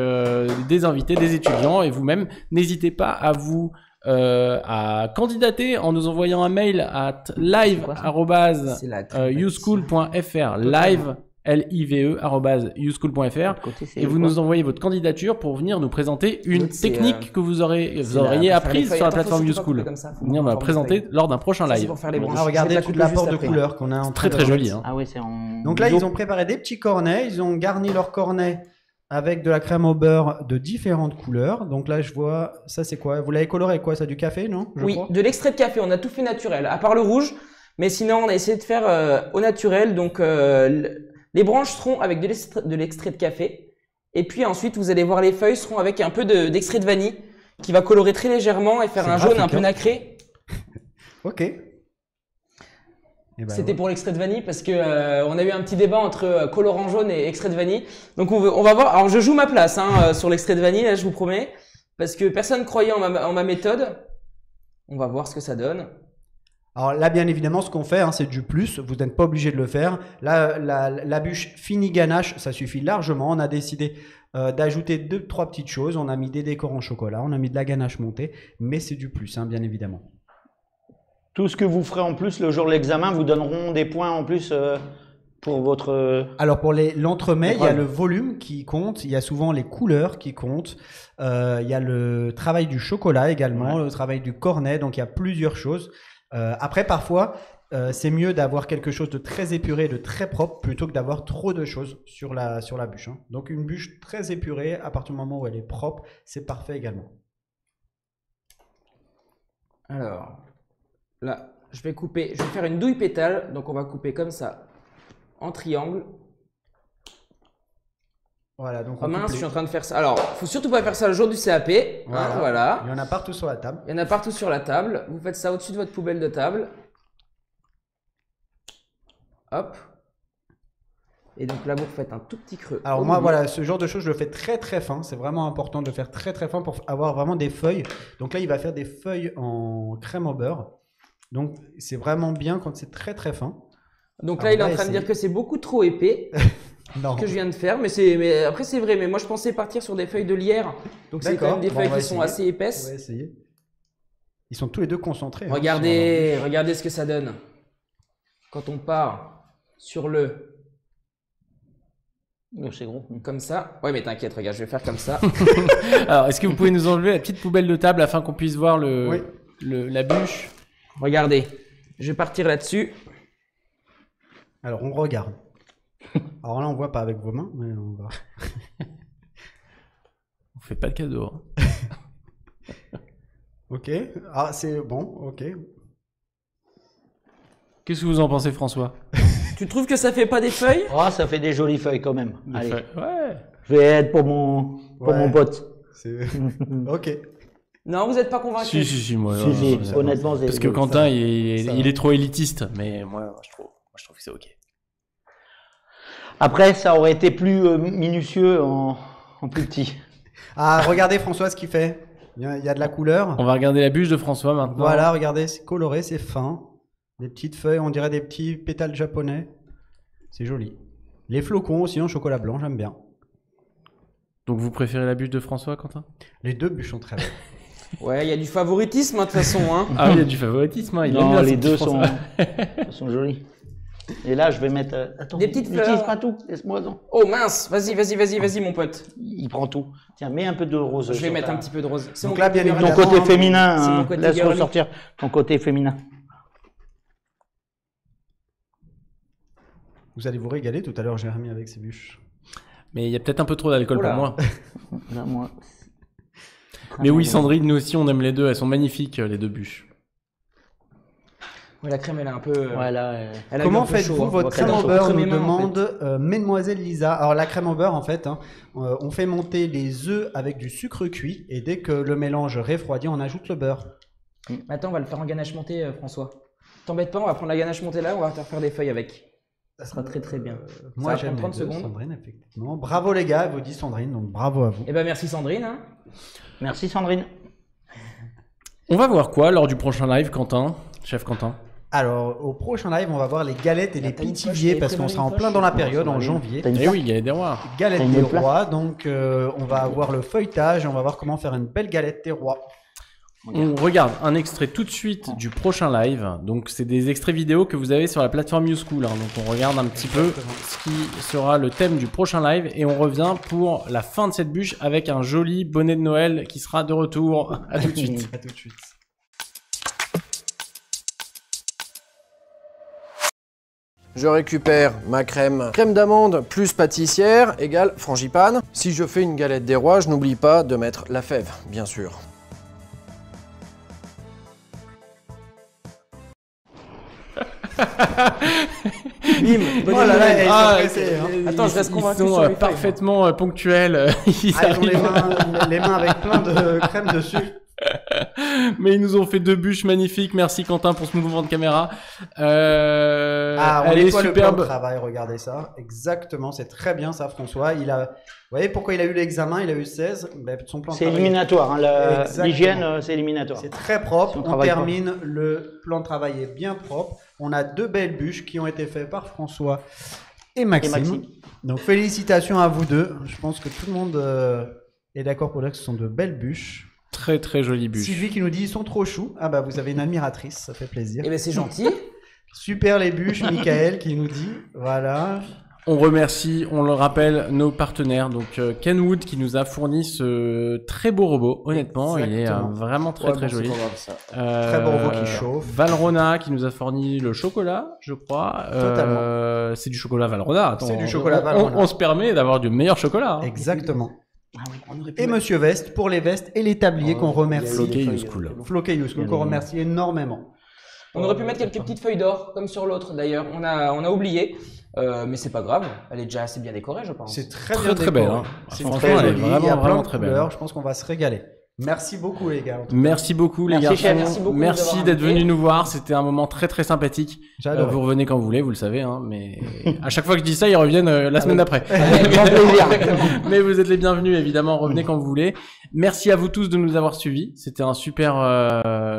S1: des invités, des étudiants et vous-même. N'hésitez pas à vous à candidater en nous envoyant un mail à live@youschool.fr live live@youschool.fr et vous nous envoyez votre candidature pour venir nous présenter une
S3: L'autre, c'est,
S1: technique que vous auriez
S3: pour
S1: apprise
S3: faire les
S1: sur la
S3: feuilles.
S1: plateforme
S3: Attention, faut pas
S1: YouSchool.
S3: couper comme ça, faut
S1: Venir
S3: pas
S1: la
S3: former
S1: présenter
S3: les feuilles.
S1: lors d'un prochain
S3: Ça, c'est
S1: live.
S3: pour faire les branches.
S4: Ah, regardez
S3: Je vais la
S4: toute
S3: couper
S4: l'apport
S3: juste
S4: de
S3: après.
S4: couleurs qu'on a en
S1: Très très joli. Hein.
S2: Ah oui, c'est en.
S4: Donc là, ils ont préparé des petits cornets. Ils ont garni leurs cornets avec de la crème au beurre de différentes couleurs. Donc là, je vois, ça c'est quoi? Vous l'avez coloré avec quoi? Ça, du café, non?
S3: Oui, de l'extrait de café. On a tout fait naturel, à part le rouge. Mais sinon, on a essayé de faire au naturel. Donc, les branches seront avec de l'extrait de café. Et puis ensuite, vous allez voir les feuilles seront avec un peu d'extrait de vanille qui va colorer très légèrement et faire
S4: C'est
S3: un jaune un
S4: graphique,
S3: peu
S4: hein.
S3: nacré.
S4: Ok. Et ben,
S3: C'était pour l'extrait de vanille parce que on a eu un petit débat entre colorant jaune et extrait de vanille. Donc on va voir. Alors je joue ma place sur l'extrait de vanille, là, je vous promets, parce que personne croyait en ma méthode. On va voir ce que ça donne.
S4: Alors là, bien évidemment, ce qu'on fait, c'est du plus. Vous n'êtes pas obligé de le faire. Là, la bûche fini ganache, ça suffit largement. On a décidé d'ajouter 2-3 petites choses. On a mis des décors en chocolat, on a mis de la ganache montée, mais c'est du plus, bien évidemment.
S2: Tout ce que vous ferez en plus le jour de l'examen vous donneront des points en plus pour votre.
S4: Alors pour l'entremets, il y a
S2: Épreuve.
S4: le volume qui compte, il y a souvent les couleurs qui comptent, il y a le travail du chocolat également, le travail du cornet, donc il y a plusieurs choses. Après, parfois, c'est mieux d'avoir quelque chose de très épuré, de très propre, plutôt que d'avoir trop de choses sur la bûche. Donc une bûche très épurée, à partir du moment où elle est propre, c'est parfait également.
S3: Alors là, je vais faire une douille pétale. Donc on va couper comme ça en triangle.
S4: Voilà, donc
S3: Oh
S4: on
S3: mince,
S4: coupe
S3: je suis en train de faire ça. Alors, faut surtout pas faire ça le jour du CAP. Voilà.
S4: Il y en a partout sur la table.
S3: Il y en a partout sur la table. Vous faites ça au-dessus de votre poubelle de table. Hop. Et donc là, vous faites un tout petit creux.
S4: Alors
S3: au
S4: moi,
S3: milieu.
S4: voilà, ce genre de choses, je le fais très très fin. C'est vraiment important de le faire très très fin pour avoir vraiment des feuilles. Donc là, il va faire des feuilles en crème au beurre. Donc c'est vraiment bien quand c'est très très fin.
S3: Donc
S4: Alors,
S3: là, il est
S4: on
S3: en
S4: va
S3: train de dire
S4: essayer.
S3: que c'est beaucoup trop épais
S4: Non.
S3: ce que je viens de faire. Mais après, c'est vrai. Mais moi, je pensais partir sur des feuilles de lierre. Donc c'est quand
S4: D'accord.
S3: même des
S4: Bon,
S3: feuilles
S4: on va
S3: qui sont
S4: essayer.
S3: assez
S4: On
S3: épaisses.
S4: va essayer. Ils sont tous les deux concentrés.
S3: Regardez ce que ça donne. Quand on part sur le
S2: C'est gros.
S3: comme ça. Ouais, mais t'inquiète, regarde, je vais faire comme ça.
S1: Alors, est-ce que vous pouvez nous enlever la petite poubelle de table afin qu'on puisse voir
S4: Oui.
S1: la bûche?
S3: Regardez, je vais partir là-dessus.
S4: Alors on regarde. Alors là, on voit pas avec vos mains, mais on va.
S1: On fait pas de cadeau. Hein.
S4: Ok. Ah, c'est bon. Ok.
S1: Qu'est-ce que vous en pensez, François?
S3: Tu trouves que ça fait pas des feuilles?
S2: Oh, ça fait des jolies feuilles quand même. Allez,
S1: Ouais.
S2: je vais être pour mon
S4: Ouais.
S2: pote.
S4: C'est. Ok.
S3: Non, vous n'êtes pas convaincu.
S1: Si, moi.
S2: Si, si,
S1: ça
S2: honnêtement,
S1: va.
S2: c'est
S1: Parce que
S2: joli.
S1: Quentin, il
S4: va.
S1: est trop élitiste, mais moi, je trouve que c'est ok.
S2: Après, ça aurait été plus minutieux en plus petit.
S4: Ah, regardez François ce qu'il fait. Il y a de la couleur.
S1: On va regarder la bûche de François maintenant.
S4: Voilà, regardez, c'est coloré, c'est fin. Des petites feuilles, on dirait des petits pétales japonais. C'est joli. Les flocons aussi en chocolat blanc, j'aime bien.
S1: Donc vous préférez la bûche de François, Quentin?
S4: Les deux bûches sont très belles.
S3: Ouais, il y a du favoritisme hein, de toute façon. Hein.
S1: Ah oui, il y a du favoritisme. Hein. Il aime
S2: Non,
S1: bien
S2: les
S1: ces
S2: deux
S1: petits François.
S2: sont jolis. Et là, je vais mettre... Attends,
S3: Des petites
S2: n'utilise
S3: fleurs.
S2: pas tout, laisse-moi en.
S3: Oh mince, vas-y mon pote.
S2: Il prend tout. Tiens, mets un peu de rose.
S3: Je vais mettre un petit peu de rose. C'est
S4: Donc
S3: mon
S4: là,
S3: côté
S4: bien
S3: girly.
S2: Ton
S4: évidemment,
S2: côté féminin,
S3: c'est mon
S2: hein.
S3: côté
S2: Laisse
S3: girly.
S2: ressortir ton côté féminin.
S4: Vous allez vous régaler tout à l'heure, Jérémy, avec ces bûches.
S1: Mais il y a peut-être un peu trop d'alcool
S3: Oh
S1: pour
S3: là.
S1: moi.
S2: Là, moi...
S1: Mais oui, Sandrine, nous aussi, on aime les deux. Elles sont magnifiques, les deux bûches.
S3: Ouais, la crème, elle est un peu.
S2: Voilà.
S3: Elle a eu
S4: Comment
S3: un peu chaud,
S4: faites-vous
S3: hein.
S4: votre
S3: On va
S4: crème
S3: faire
S4: au
S3: chaud.
S4: beurre
S3: Entre
S4: nous
S3: mes mains, en fait.
S4: demande Mademoiselle Lisa. Alors la crème au beurre en fait, hein, on fait monter les œufs avec du sucre cuit et dès que le mélange refroidit, on ajoute le beurre.
S3: Mais attends, on va le faire en ganache montée, François. T'embête pas, on va prendre la ganache montée là, on va te faire des feuilles avec. Ça sera très très bien.
S4: Moi
S3: va
S4: j'aime
S3: prendre
S4: les
S3: 30
S4: deux,
S3: secondes.
S4: Sandrine, effectivement. Bravo les gars, vous dit Sandrine, donc bravo à vous.
S3: Eh ben merci Sandrine. Hein.
S2: Merci Sandrine.
S1: On va voir quoi lors du prochain live, Quentin? Chef Quentin.
S4: Alors au prochain live, on va voir les galettes et les
S3: t'as une poche,
S4: pitiviers
S3: t'avais
S4: parce qu'on
S3: prévu
S4: sera en
S3: une
S4: plein
S3: poche
S4: dans la
S2: Non,
S4: période
S2: ça va
S4: en
S2: aller.
S4: janvier.
S2: T'as une
S1: Eh
S2: place
S1: oui, il y a des rois.
S4: Galette
S2: T'as une
S4: des
S2: place
S4: rois, donc on va avoir le feuilletage et on va voir comment faire une belle galette des rois.
S1: On regarde un extrait tout de suite du prochain live. Donc, c'est des extraits vidéo que vous avez sur la plateforme YouSchool. Hein. Donc, on regarde un petit peu ce qui sera le thème du prochain live et on revient pour la fin de cette bûche avec un joli bonnet de Noël qui sera de retour. À tout de suite.
S4: À tout de suite.
S5: Je récupère ma crème. Crème d'amande plus pâtissière égale frangipane. Si je fais une galette des rois, je n'oublie pas de mettre la fève, bien sûr.
S3: Bim.
S4: Oh là là, ils sont
S1: Ah,
S4: pressés, hein.
S3: Attends, je reste
S1: ils
S3: convaincu
S1: sont
S3: sur les feuilles,
S1: parfaitement ponctuels. Ils
S4: Ah, ils ont
S1: arrivent.
S4: les mains avec plein de crème dessus.
S1: Mais ils nous ont fait deux bûches magnifiques. Merci Quentin pour ce mouvement de caméra.
S4: On
S1: Elle est
S4: nettoie le plan de
S1: superbe.
S4: travail, regardez ça. Exactement, c'est très bien ça, François. Vous voyez pourquoi il a eu l'examen, il a eu 16. Ben, son plan de
S2: C'est
S4: travail-
S2: éliminatoire. Hein,
S4: Exactement.
S2: l'hygiène, c'est éliminatoire.
S4: C'est très propre.
S2: Si on
S4: on
S2: travaille pas.
S4: termine, le plan de travail est bien propre. On a deux belles bûches qui ont été faites par François et Maxime.
S2: Maxime.
S4: Donc félicitations à vous deux. Je pense que tout le monde est d'accord pour dire que ce sont de belles bûches.
S1: Très très jolie bûche.
S4: Sylvie qui nous dit ils sont trop choux. Ah bah vous avez une admiratrice, ça fait plaisir.
S3: Eh ben c'est gentil.
S4: Super les bûches, Michael qui nous dit voilà.
S1: On remercie, on le rappelle, nos partenaires. Donc Kenwood qui nous a fourni ce très beau robot. Honnêtement, il est
S4: Exactement.
S1: vraiment très très joli.
S4: Très beau robot qui chauffe.
S1: Valrhona qui nous a fourni le chocolat, je crois.
S4: Totalement.
S1: C'est du chocolat Valrhona. Attends,
S4: C'est du chocolat Valrhona.
S1: On se permet d'avoir du meilleur chocolat. Hein.
S4: Exactement.
S2: Ah oui.
S4: Et Monsieur Veste pour les vestes et les tabliers qu'on remercie.
S1: Floqué Useful.
S4: Floqué Useful qu'on remercie énormément.
S3: On aurait pu mettre quelques petites feuilles d'or, comme sur l'autre d'ailleurs. On a oublié. Mais c'est pas grave. Elle est déjà assez bien décorée, je pense.
S4: C'est très
S1: Très
S4: bien
S1: très
S4: décoré.
S1: belle. Hein.
S4: C'est
S1: Franchement,
S4: très
S1: elle est
S4: joli. Il y a
S1: vraiment
S4: plein de
S1: très belle.
S4: couleurs. Je pense qu'on va se régaler. Merci beaucoup les gars.
S1: Merci beaucoup les
S2: Merci,
S1: garçons.
S2: chef.
S3: Merci beaucoup de nous
S1: Merci
S3: avoir
S1: d'être
S3: invités.
S1: venus nous voir. C'était un moment très très sympathique.
S4: J'adore.
S1: Vous revenez quand vous voulez, vous le savez. Hein, mais à chaque fois que je dis ça, ils reviennent la semaine d'après.
S2: Avec grand plaisir.
S1: Mais vous êtes les bienvenus, évidemment. Revenez quand vous voulez. Merci à vous tous de nous avoir suivis. C'était un super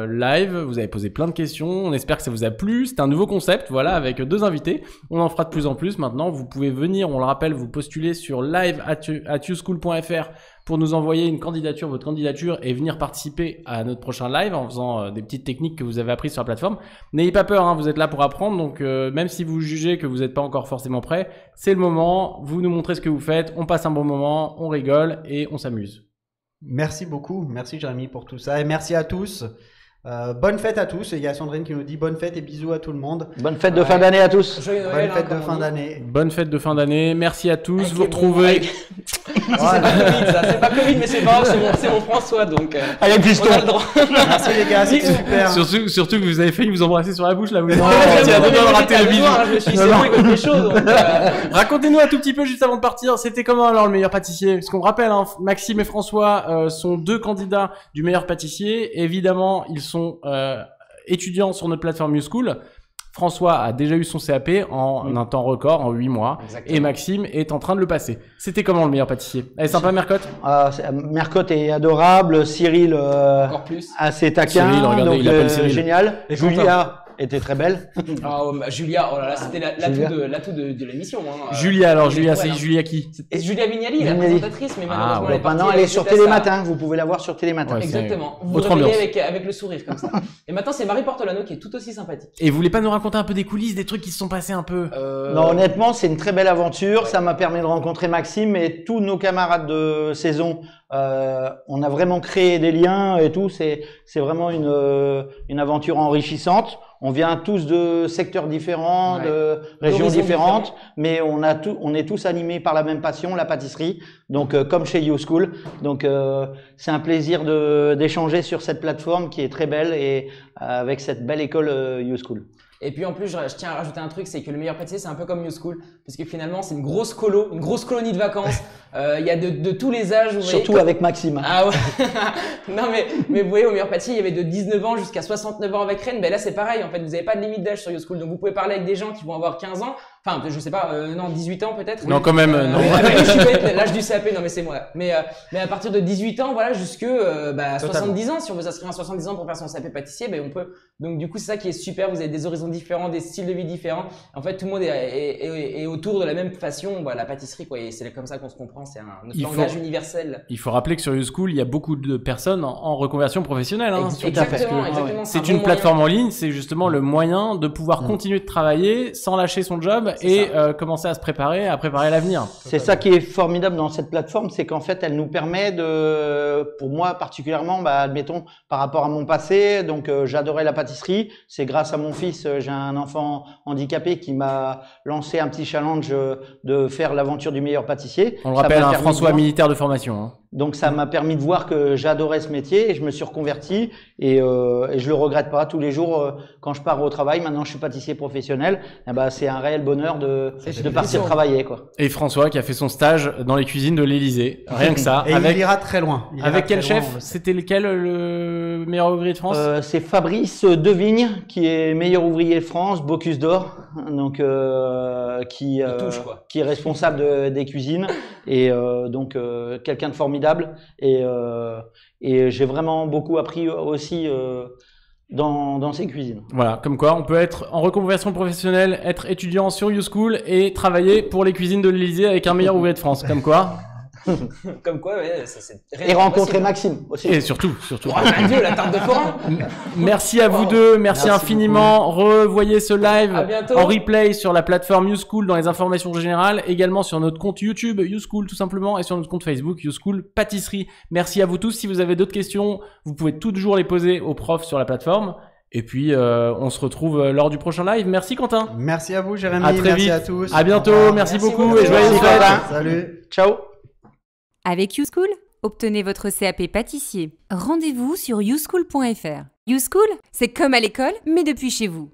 S1: live. Vous avez posé plein de questions. On espère que ça vous a plu. C'est un nouveau concept, voilà, avec deux invités. On en fera de plus en plus. Maintenant, vous pouvez venir, on le rappelle, vous postuler sur live@youschool.fr pour nous envoyer une candidature, votre candidature, et venir participer à notre prochain live en faisant des petites techniques que vous avez apprises sur la plateforme. N'ayez pas peur, hein, vous êtes là pour apprendre. Donc, même si vous jugez que vous n'êtes pas encore forcément prêt, c'est le moment. Vous nous montrez ce que vous faites. On passe un bon moment, on rigole et on s'amuse.
S4: Merci beaucoup. Merci Jérémy pour tout ça. Et merci à tous. Bonne fête à tous. Et il y a Sandrine qui nous dit bonne fête et bisous à tout le monde.
S2: Bonne fête de fin d'année à tous.
S3: Joyeux Noël,
S4: Bonne
S3: hein,
S4: fête
S3: comme
S4: de
S3: on
S4: fin
S3: dit.
S4: d'année.
S1: Bonne fête de fin d'année. Merci à tous.
S3: Avec
S1: Vous
S3: les bons-
S1: retrouvez.
S3: avec- C'est pas Covid, ça. C'est pas Covid, mais c'est pas grave, c'est mon François, donc
S2: Allez,
S3: on
S2: piston.
S3: a le droit.
S4: Merci les gars, c'était super.
S1: Surtout que vous avez failli vous embrasser sur la bouche là. Vous êtes
S3: Ouais,
S1: il a deux doigts de rater le bisou.
S3: Je me suis dit, c'est bon, il veut des choses. donc,
S1: Racontez-nous un tout petit peu juste avant de partir. C'était comment alors le meilleur pâtissier? Parce qu'on rappelle, hein, Maxime et François sont deux candidats du meilleur pâtissier. Évidemment, ils sont étudiants sur notre plateforme YouSchool. François a déjà eu son CAP en un temps record, en 8 mois.
S3: Exactement.
S1: Et Maxime est en train de le passer. C'était comment le meilleur pâtissier? Elle est sympa, Mercotte?
S2: Mercotte est adorable. Cyril,
S3: Encore plus.
S2: assez taquin.
S1: Cyril, regardez,
S2: donc,
S1: il appelle Cyril.
S2: génial.
S4: Et
S2: Julia était très belle.
S3: Julia, oh là là, c'était l'atout de l'émission. Hein.
S1: Julia, alors Julia,
S3: ouais,
S1: c'est
S3: non.
S1: Julia qui?
S3: C'est Julia Vignali, la présentatrice, mais malheureusement elle est partie.
S2: Maintenant, elle est sur Télématin. Vous pouvez la voir sur Télématin.
S1: Ouais,
S3: Exactement. Vous
S1: autre
S3: vous réveillez
S1: ambiance.
S3: avec le sourire comme ça. Et maintenant, c'est Marie Portolano qui est tout aussi sympathique.
S1: Et vous voulez pas nous raconter un peu des coulisses, des trucs qui se sont passés un peu?
S2: Non, honnêtement, c'est une très belle aventure. Ça m'a permis de rencontrer Maxime et tous nos camarades de saison. On a vraiment créé des liens et tout. C'est vraiment une aventure enrichissante. On vient tous de secteurs différents,
S3: Ouais.
S2: de régions
S3: D'horizons
S2: différentes, mais on est tous animés par la même passion, la pâtisserie. Donc, comme chez YouSchool. Donc, c'est un plaisir d'échanger sur cette plateforme qui est très belle et avec cette belle école YouSchool.
S3: Et puis en plus, je tiens à rajouter un truc, c'est que le meilleur pâtissier, c'est un peu comme YouSchool, parce que finalement, c'est une grosse colonie de vacances. Il y a de tous les âges. Vous
S2: Surtout
S3: voyez,
S2: avec Maxime.
S3: Ah ouais. Non mais vous voyez, au meilleur pâtissier, il y avait de 19 ans jusqu'à 69 ans avec Rennes. Ben là, c'est pareil. En fait, vous n'avez pas de limite d'âge sur YouSchool, donc vous pouvez parler avec des gens qui vont avoir 15 ans. Enfin, je sais pas, non, 18 ans peut-être.
S1: Non, quand même, non.
S3: Oui, je suis bête, l'âge du CAP, non mais c'est moi. Mais à partir de 18 ans, voilà, jusque 70 ans, si on veut s'inscrire à 70 ans pour faire son CAP pâtissier, ben on peut. Donc du coup, c'est ça qui est super. Vous avez des horizons différents, des styles de vie différents. En fait, tout le monde est autour de la même passion, la pâtisserie, quoi. Et c'est comme ça qu'on se comprend. C'est notre langage universel.
S1: Il faut rappeler que sur YouSchool, il y a beaucoup de personnes en reconversion professionnelle. Hein,
S3: Exactement.
S1: c'est une plateforme en ligne, c'est justement le moyen de pouvoir continuer de travailler sans lâcher son job et commencer à se préparer, à préparer l'avenir.
S2: C'est ça qui est formidable dans cette plateforme, c'est qu'en fait, elle nous permet pour moi particulièrement, admettons, par rapport à mon passé, donc j'adorais la pâtisserie. C'est grâce à mon fils, j'ai un enfant handicapé qui m'a lancé un petit challenge de faire l'aventure du meilleur pâtissier.
S1: On le rappelle, un François militaire de formation. Hein.
S2: Donc ça m'a permis de voir que j'adorais ce métier et je me suis reconverti et je le regrette pas. Tous les jours quand je pars au travail, maintenant je suis pâtissier professionnel, c'est un réel bonheur de partir travailler, quoi.
S1: Et François qui a fait son stage dans les cuisines de l'Élysée, rien que ça.
S4: Et il ira très loin.
S1: Avec quel chef? C'était lequel le meilleur ouvrier de France?
S2: C'est Fabrice Devigne qui est meilleur ouvrier de France, Bocuse d'Or, donc qui est responsable des cuisines et donc quelqu'un de formidable. Et j'ai vraiment beaucoup appris aussi dans ces cuisines.
S1: Voilà, comme quoi on peut être en reconversion professionnelle, être étudiant sur YouSchool et travailler pour les cuisines de l'Élysée avec un meilleur ouvrier de France. Comme quoi.
S3: Comme quoi, ouais, c'est
S2: et rencontrer Maxime aussi.
S1: Et surtout.
S3: Oh mon Dieu, la tarte de forain.
S1: Merci à vous deux, merci infiniment.
S2: Beaucoup.
S1: Revoyez ce live
S3: en
S1: replay sur la plateforme YouSchool dans les informations générales, également sur notre compte YouTube YouSchool tout simplement et sur notre compte Facebook YouSchool Pâtisserie. Merci à vous tous. Si vous avez d'autres questions, vous pouvez toujours les poser aux profs sur la plateforme. Et puis on se retrouve lors du prochain live. Merci Quentin.
S4: Merci à vous Jérémy.
S1: À très
S4: merci
S1: vite.
S4: à tous.
S1: À bientôt. Merci beaucoup et joyeuses fêtes.
S4: Salut.
S2: Ciao.
S6: Avec YouSchool, obtenez votre CAP pâtissier. Rendez-vous sur youschool.fr. YouSchool, c'est comme à l'école, mais depuis chez vous.